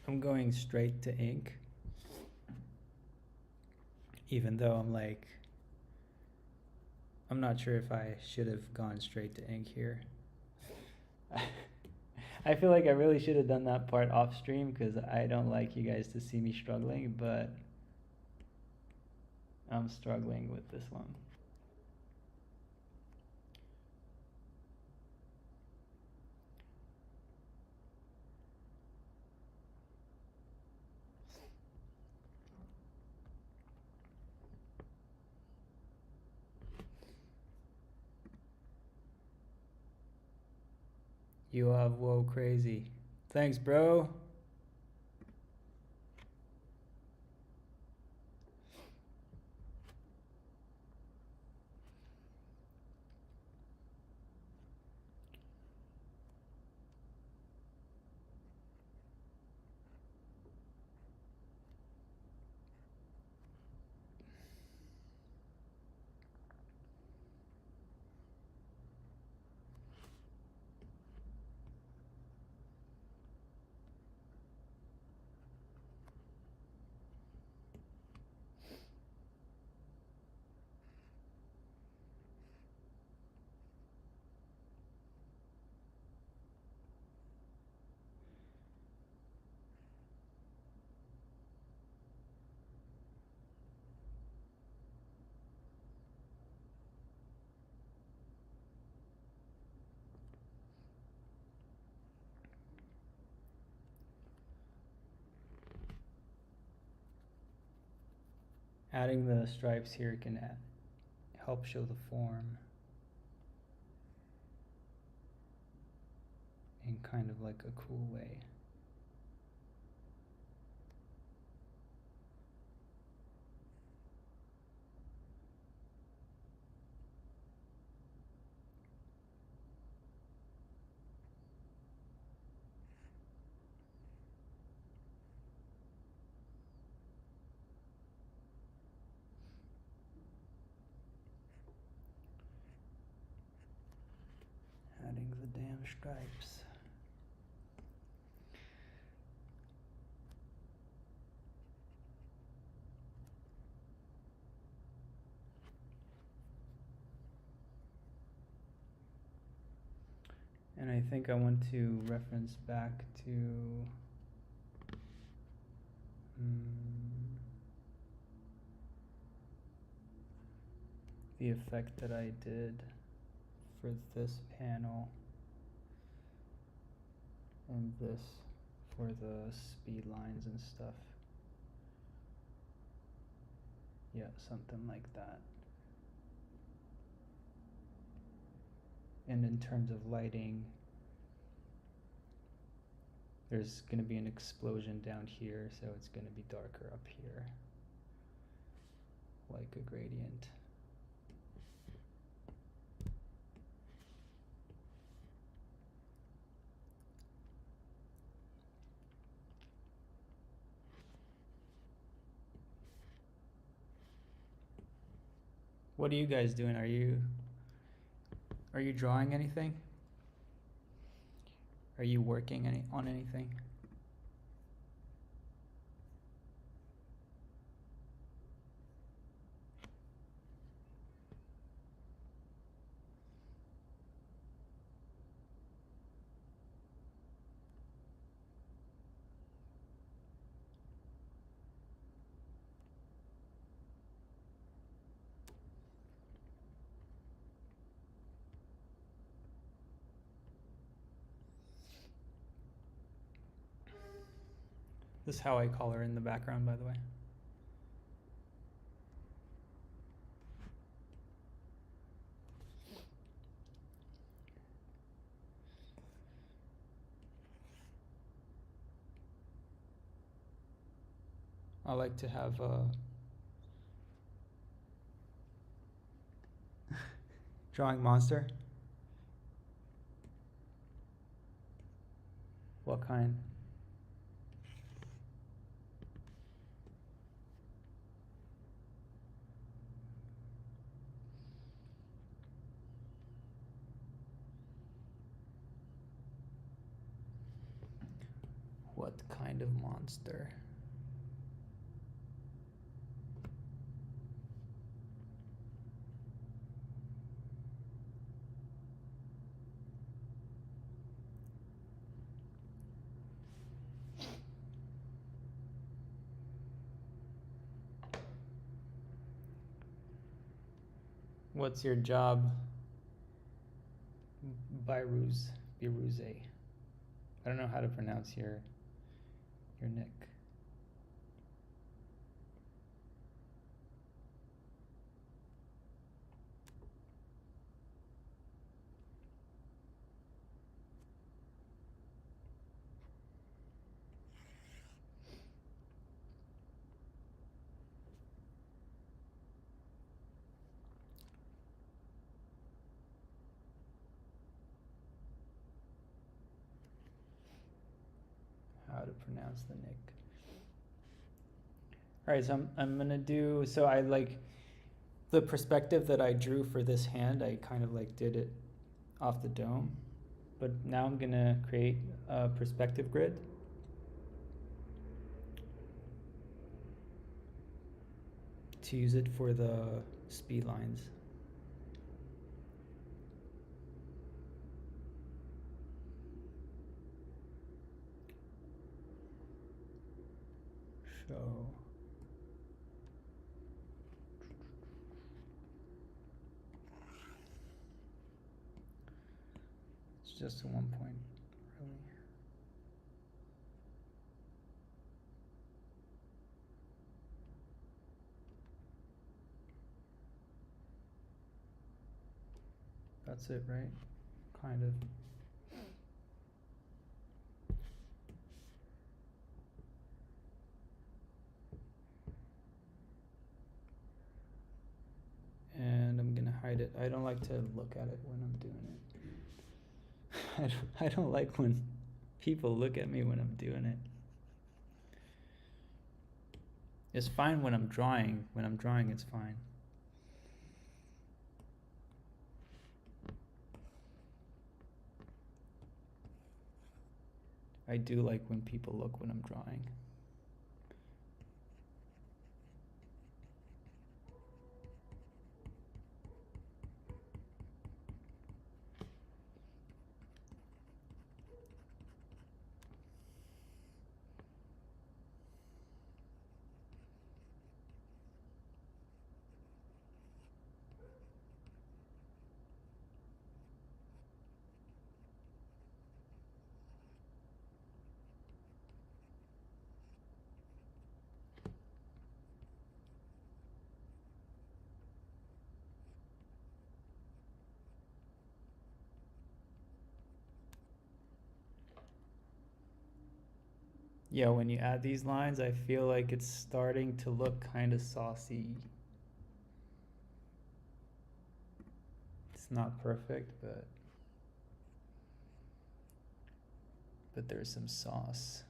A: I'm going straight to ink, even though I'm not sure if I should have gone straight to ink here. I feel like I really should have done that part off stream because I don't like you guys to see me struggling, but I'm struggling with this one. You have whoa crazy. Thanks, bro. adding the stripes here can help show the form in kind of like a cool way. Adding the damn stripes. And I think I want to reference back to the effect that I did for this panel and this for the speed lines and stuff. Yeah, something like that. And in terms of lighting, there's going to be an explosion down here, so it's going to be darker up here, like a gradient. What are you guys doing? Are you drawing anything? Are you working on anything? This is how I call her in the background, by the way. I like to have a drawing monster. What kind? What kind of monster? What's your job? Biruze. I don't know how to pronounce your nick. How to pronounce the nick. All right, so I'm gonna do, so I like the perspective that I drew for this hand, I kind of like did it off the dome, but now I'm gonna create a perspective grid. To use it for the speed lines. Show. It's just a 1 point, really. That's it, right? Kind of. And I'm gonna hide it. I don't like to look at it when I'm doing it. I don't like when people look at me when I'm doing it. It's fine when I'm drawing. When I'm drawing, it's fine. I do like when people look when I'm drawing. Yeah, when you add these lines, I feel like it's starting to look kind of saucy. It's not perfect, but there's some sauce.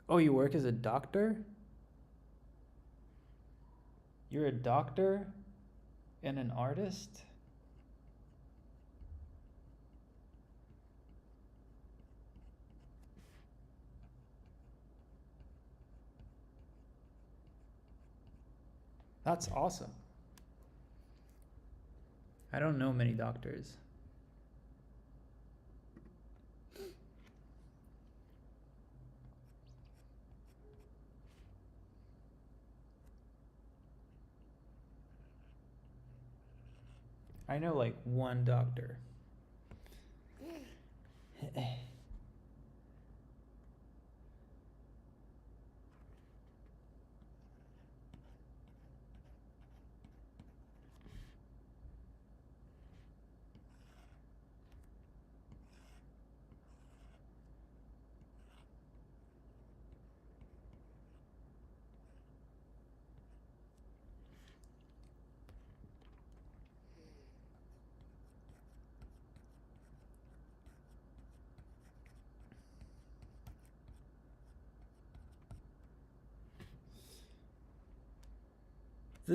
A: Oh, you work as a doctor? You're a doctor and an artist? That's awesome. I don't know many doctors. I know like one doctor.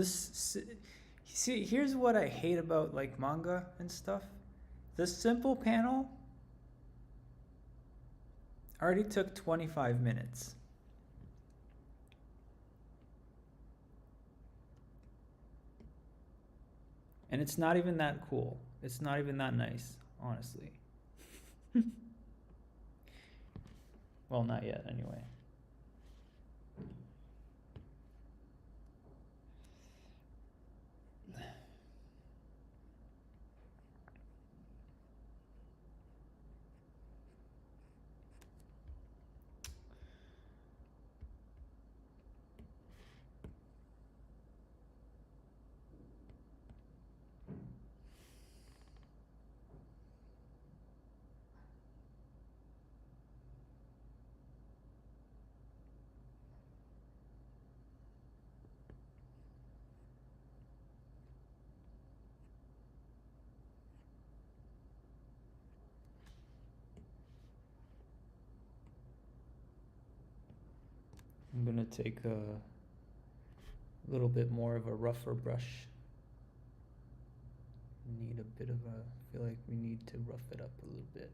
A: See, here's what I hate about like manga and stuff. The simple panel already took 25 minutes. And it's not even that cool. It's not even that nice, honestly. Well, not yet, anyway. I'm gonna take a little bit more of a rougher brush. I feel like we need to rough it up a little bit.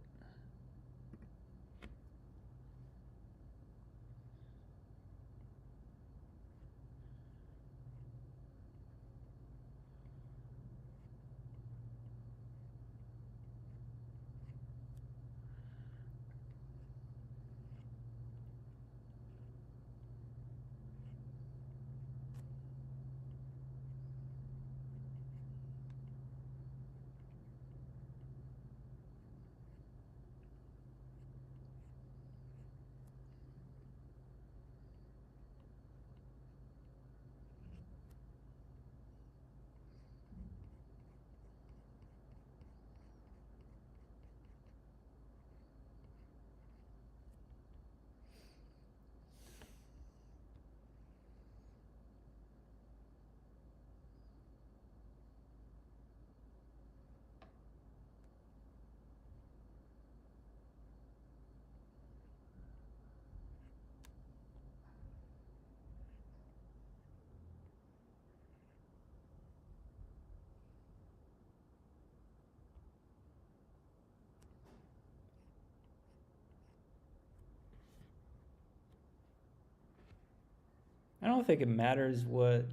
A: don't think it matters what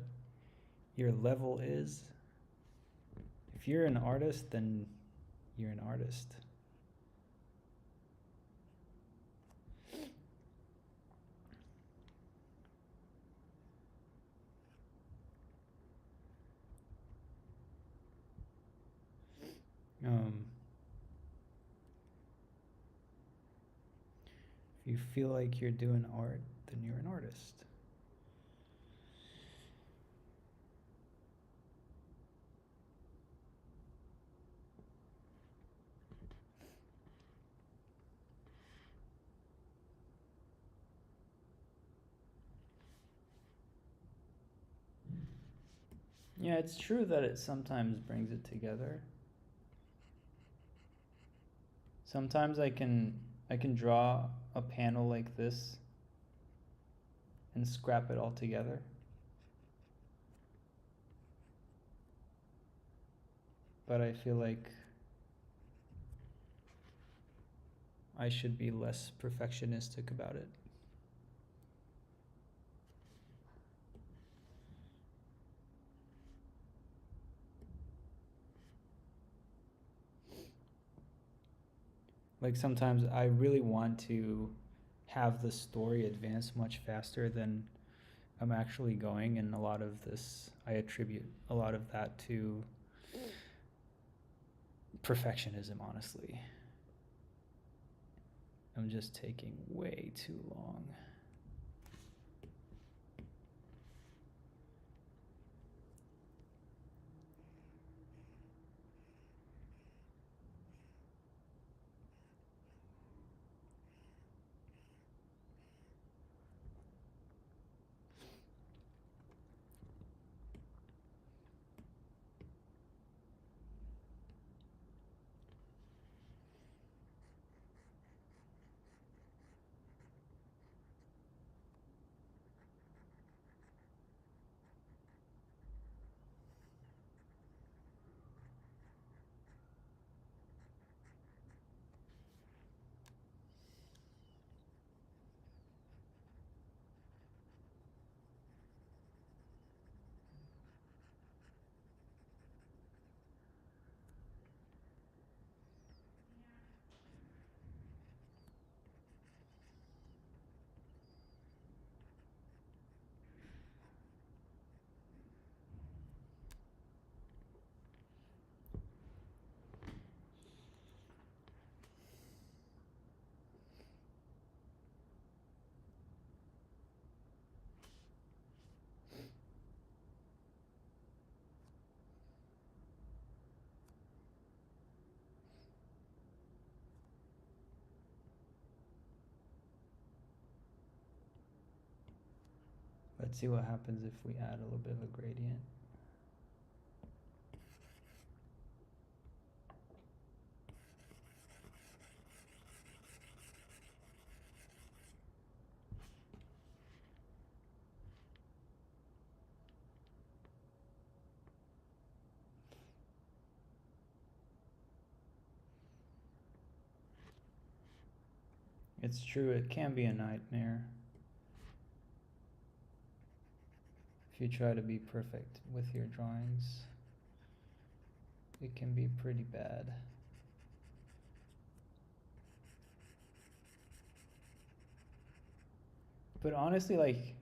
A: your level is. If you're an artist, then you're an artist. If you feel like you're doing art, then you're an artist. Yeah, it's true that it sometimes brings it together. Sometimes I can draw a panel like this and scrap it all together. But I feel like I should be less perfectionistic about it. Like sometimes I really want to have the story advance much faster than I'm actually going, and a lot of this, I attribute a lot of that to perfectionism, honestly. I'm just taking way too long. Let's see what happens if we add a little bit of a gradient. It's true, it can be a nightmare if you try to be perfect with your drawings. It can be pretty bad. But honestly, like,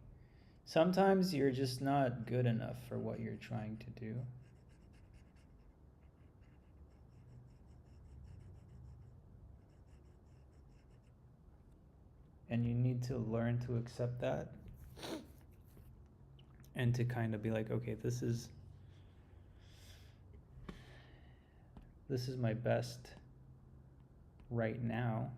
A: sometimes you're just not good enough for what you're trying to do. And you need to learn to accept that and to kind of be like, okay, this is my best right now.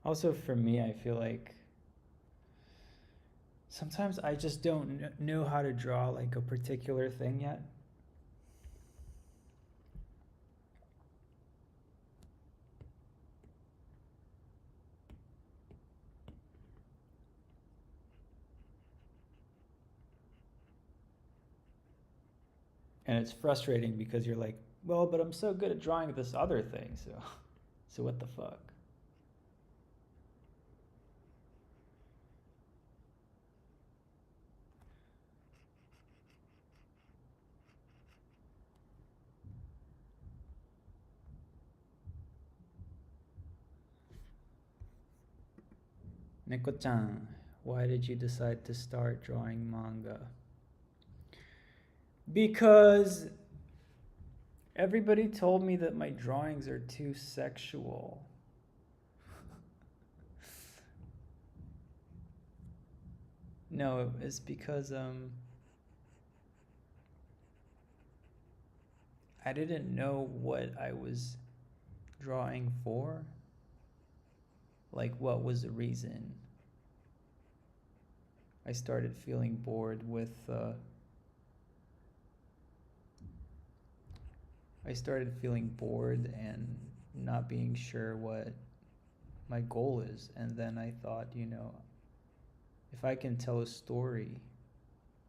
A: Also, for me, I feel like sometimes I just don't know how to draw like a particular thing yet. And it's frustrating because you're like, well, but I'm so good at drawing this other thing, so what the fuck? Neko-chan, why did you decide to start drawing manga? Because everybody told me that my drawings are too sexual. No, it's because I didn't know what I was drawing for. Like, what was the reason? I started feeling bored with I started feeling bored and not being sure what my goal is. And then I thought, if I can tell a story,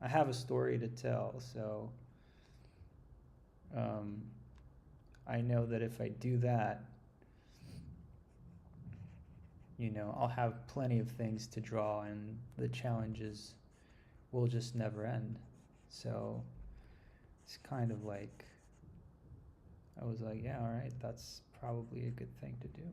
A: I have a story to tell. So um, I know that if I do that, I'll have plenty of things to draw and the challenges will just never end. So it's kind of like, I was like, yeah, all right, that's probably a good thing to do.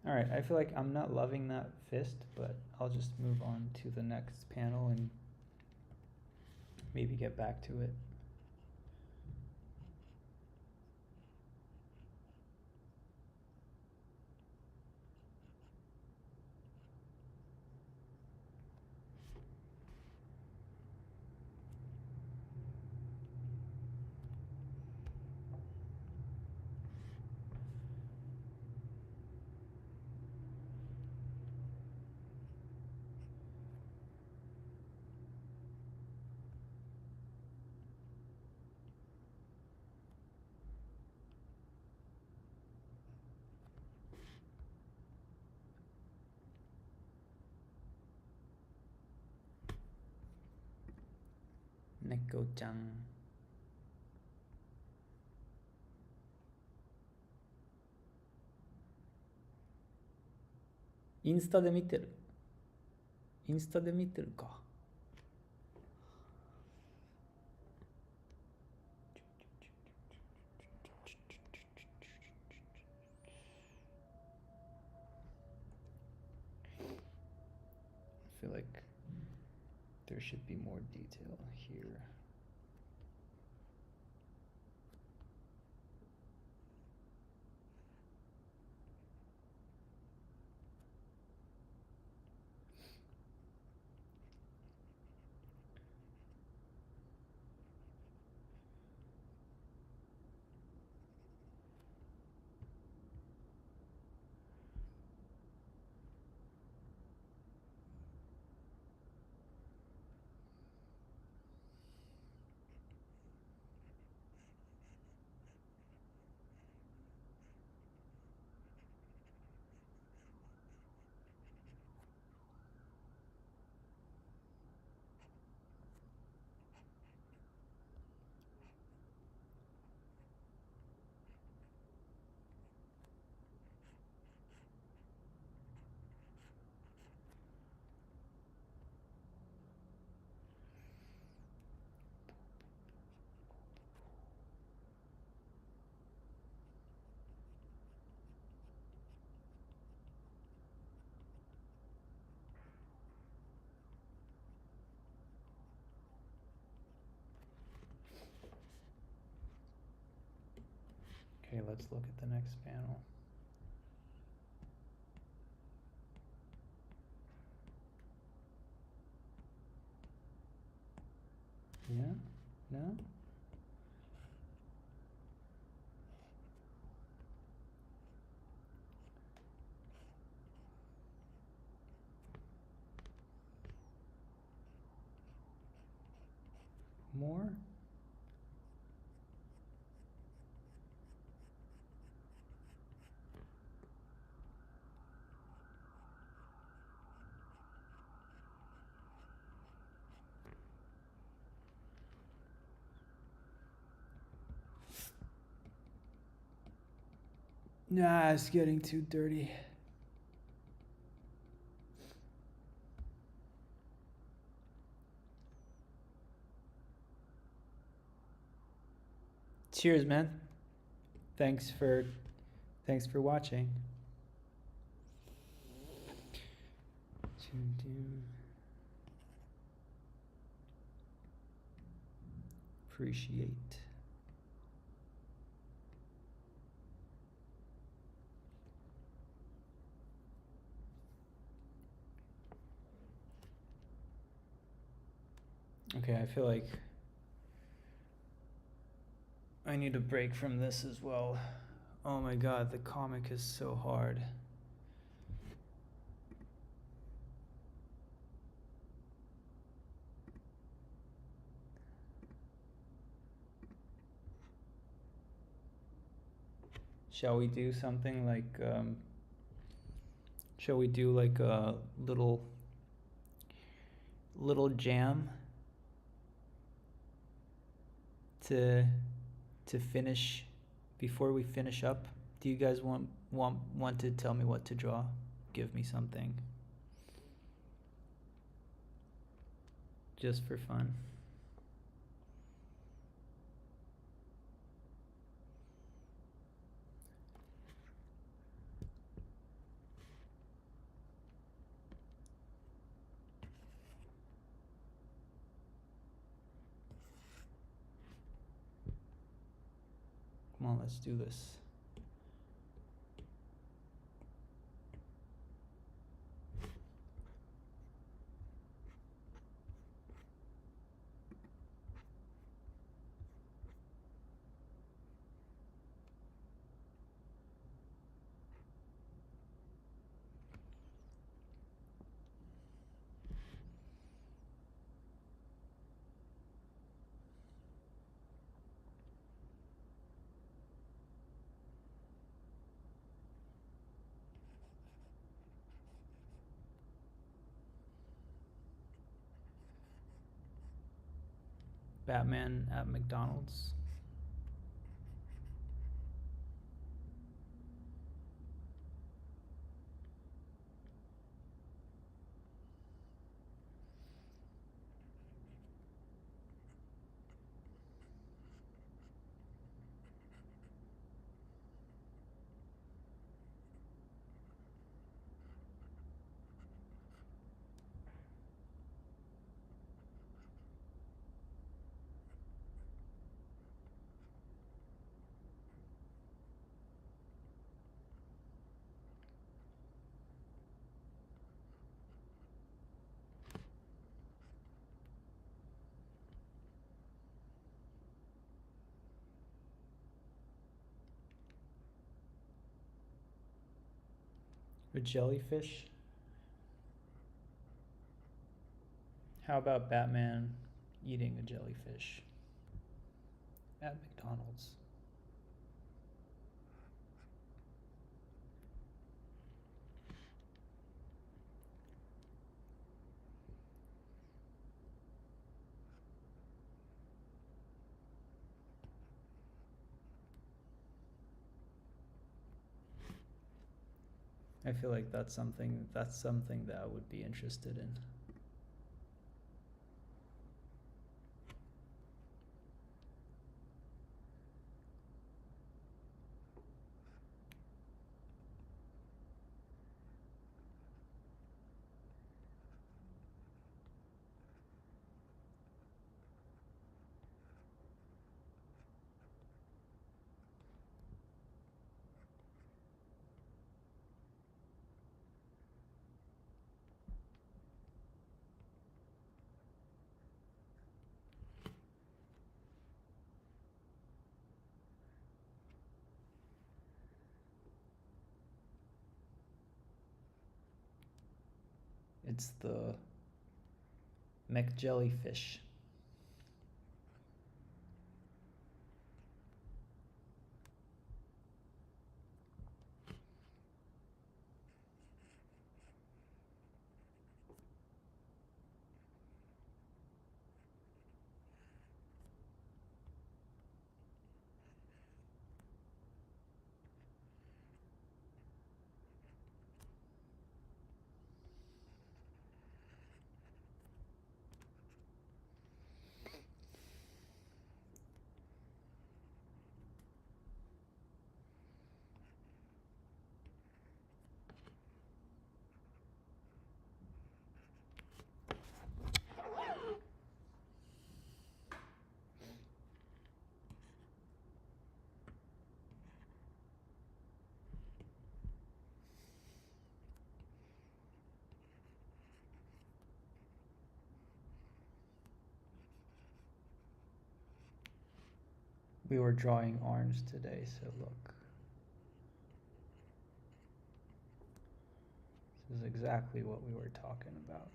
A: All right, I feel like I'm not loving that fist, but I'll just move on to the next panel and maybe get back to it. Neko-chan. インスタで見てる。インスタで見てるか。I feel like there should be more detail here. Okay, let's look at the next panel. No? More? Nah, it's getting too dirty. Cheers, man. Thanks for watching. Appreciate. Okay, I feel like I need a break from this as well. Oh my god, the comic is so hard. Shall we do something like, shall we do like a little jam to finish before we finish up? Do you guys want to tell me what to draw? Give me something. Just for fun. Come on, let's do this. Batman at McDonald's. A jellyfish? How about Batman eating a jellyfish at McDonald's? I feel like that's something that I would be interested in. It's the mech jellyfish. We were drawing arms today, so look. This is exactly what we were talking about.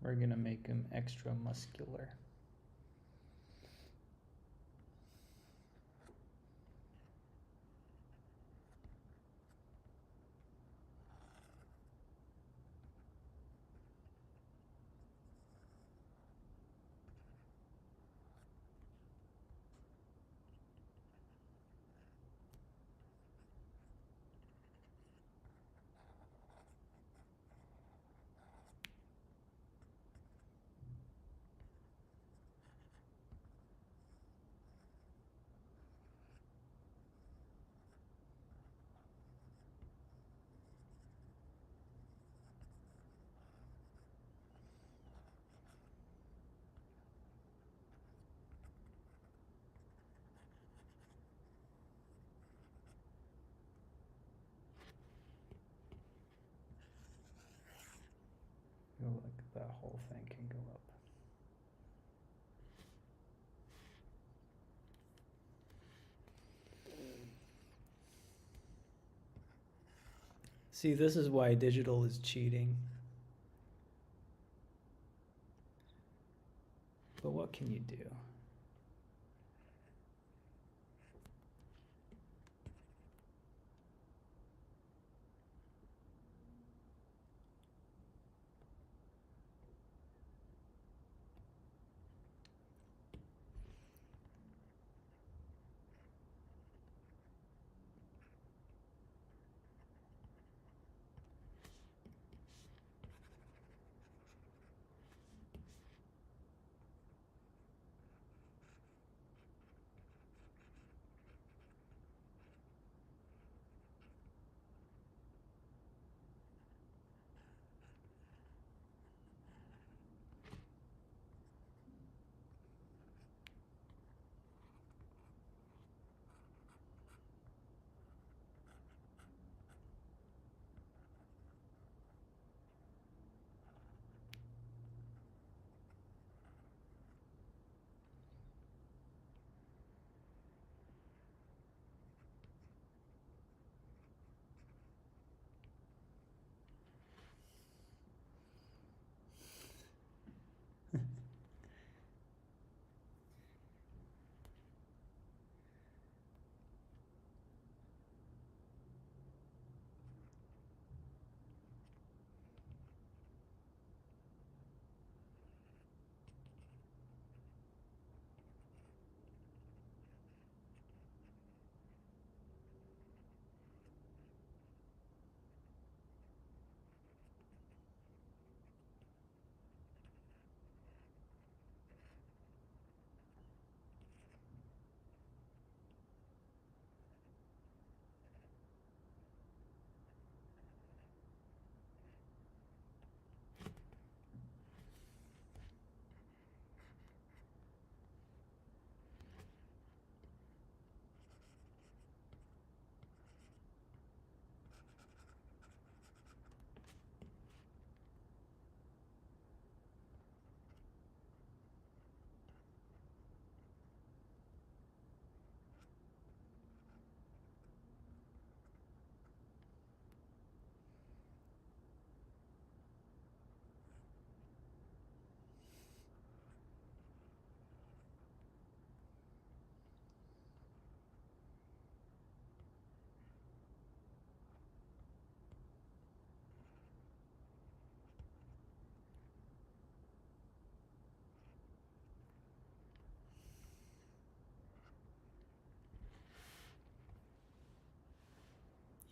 A: We're gonna make him extra muscular. Like that whole thing can go up. See, this is why digital is cheating. But what can you do?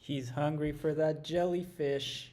A: He's hungry for that jellyfish.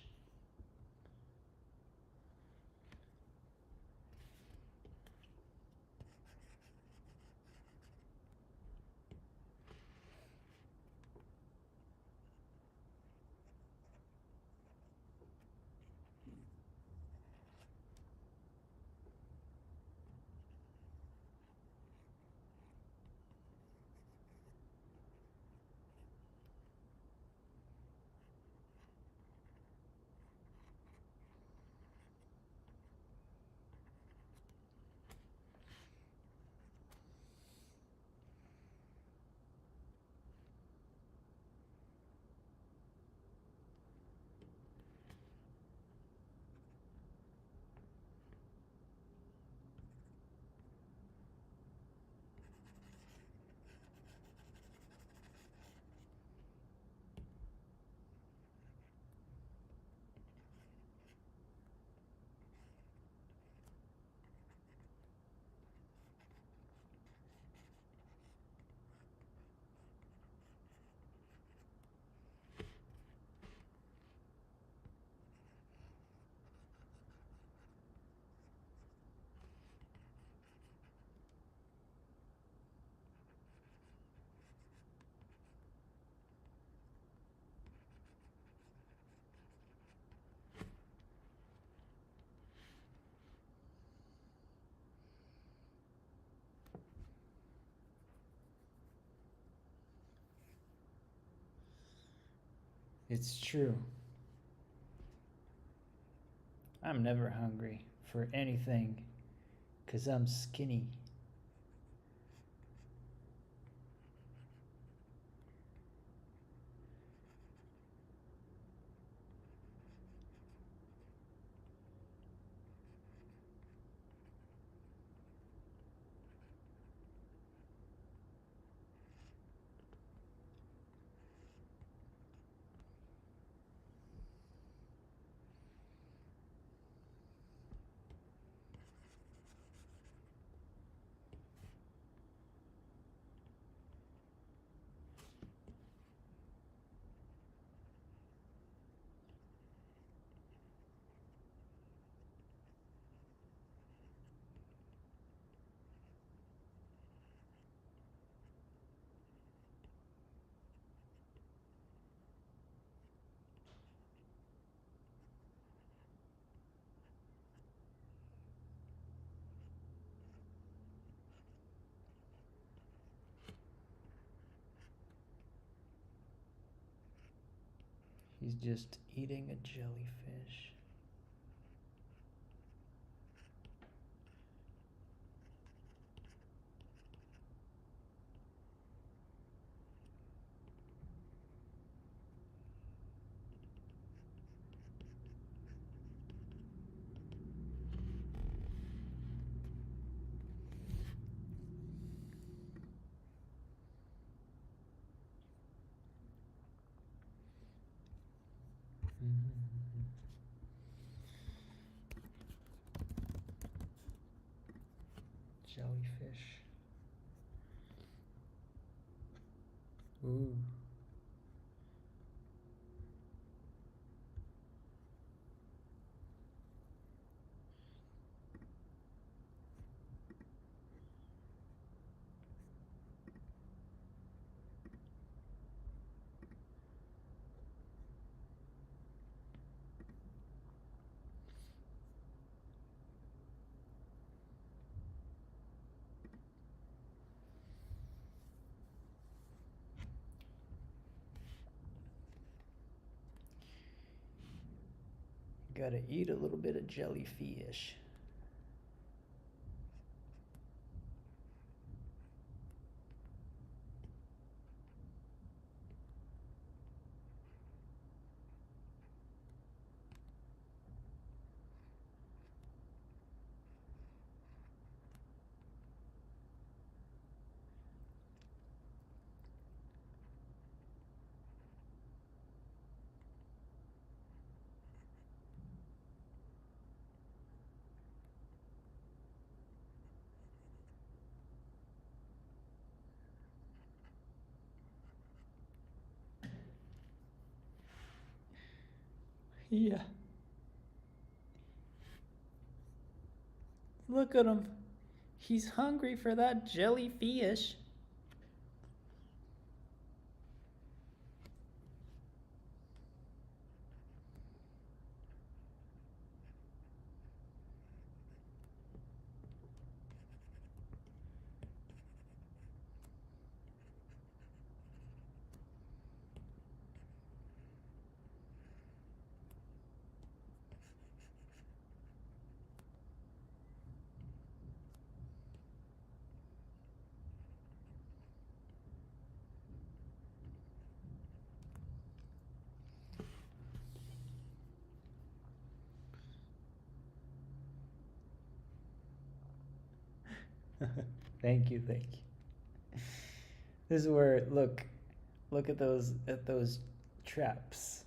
A: It's true. I'm never hungry for anything because I'm skinny. He's just eating a jellyfish. Jellyfish. Ooh. Gotta eat a little bit of jellyfish. Yeah. Look at him. He's hungry for that jellyfish. Thank you, thank you. This is where look at those traps.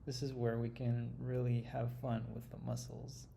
A: This is where we can really have fun with the muscles.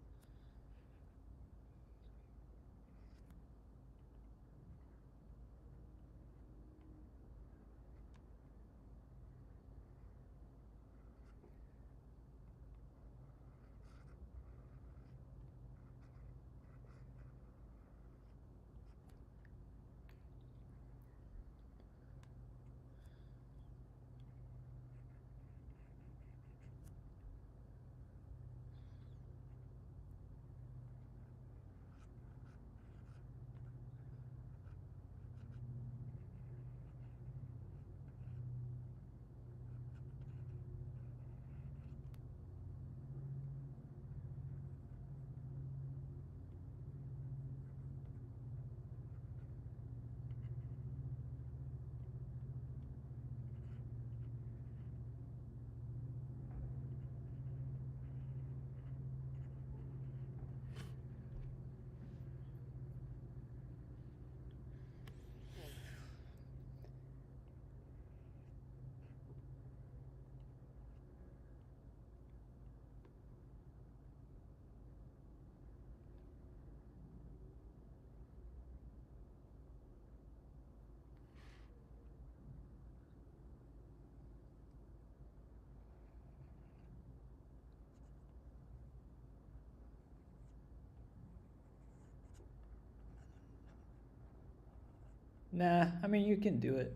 A: Nah, I mean you can do it.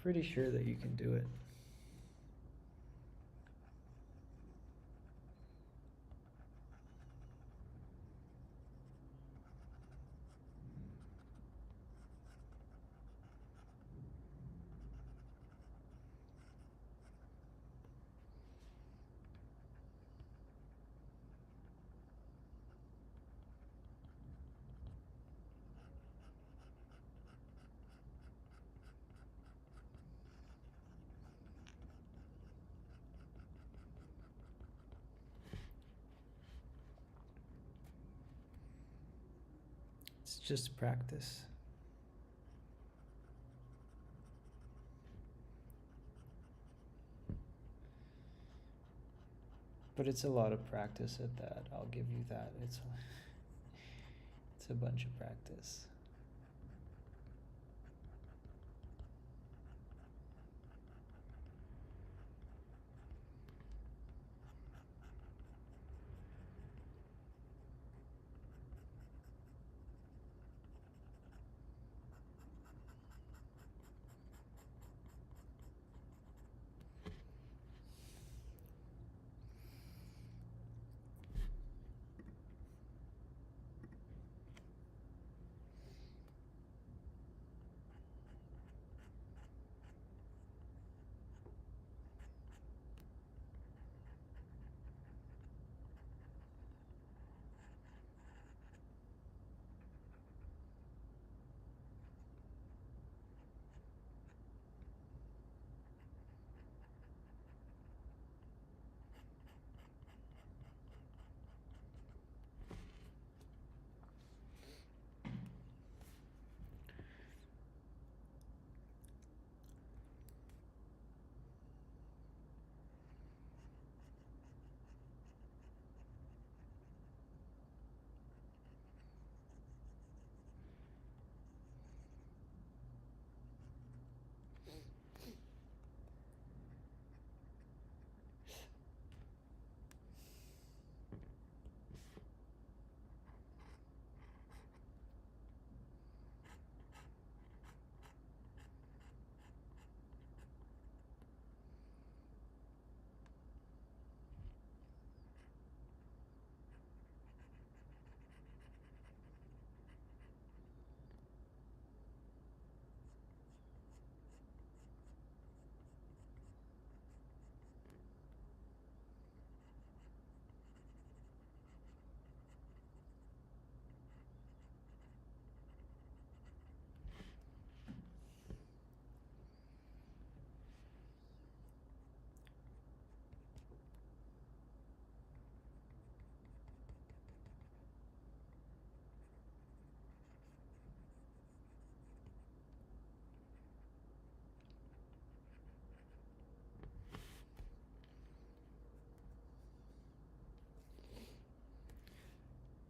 A: Pretty sure that you can do it. It's just practice. But it's a lot of practice at that. I'll give you that. It's a bunch of practice.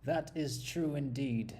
A: That is true indeed.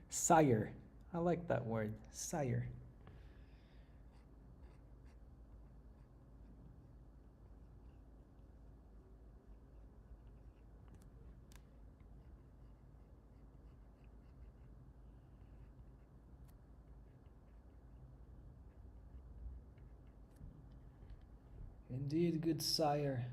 A: Sire. I like that word. Sire. Indeed, good sire.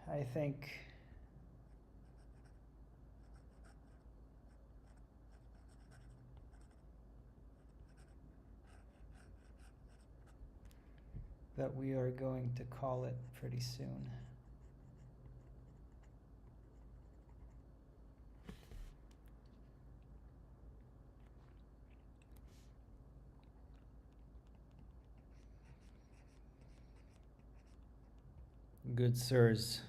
A: I think that we are going to call it pretty soon. Good sirs.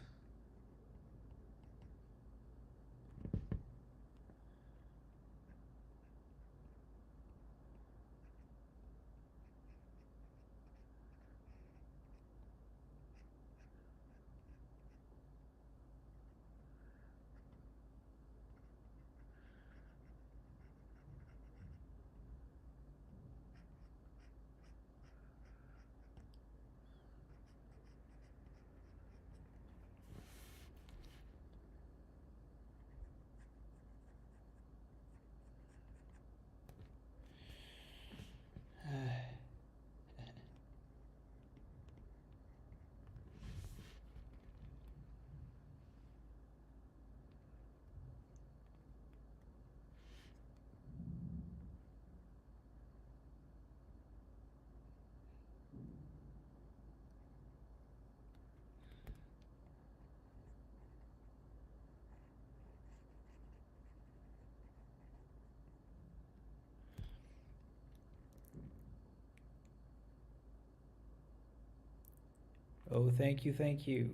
A: Oh, thank you, thank you.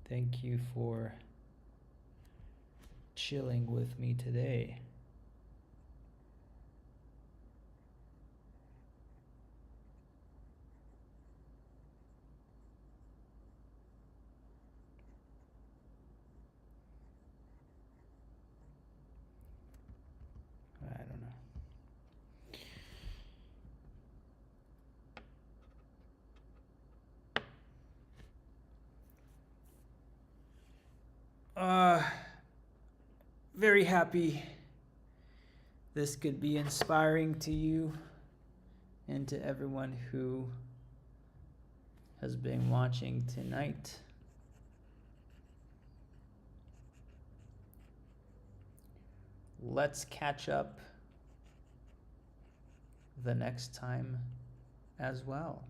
A: Thank you for chilling with me today. I don't know. Very happy this could be inspiring to you and to everyone who has been watching tonight. Let's catch up the next time as well,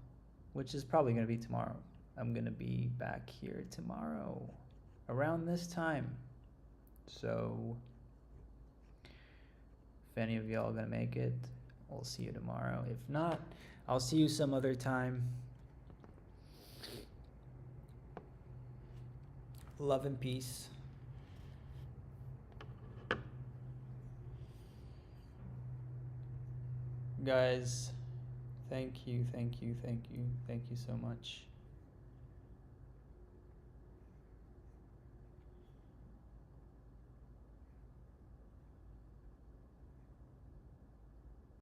A: which is probably going to be tomorrow. I'm going to be back here tomorrow around this time. So if any of y'all are going to make it, we'll see you tomorrow. If not, I'll see you some other time. Love and peace. Guys, thank you so much.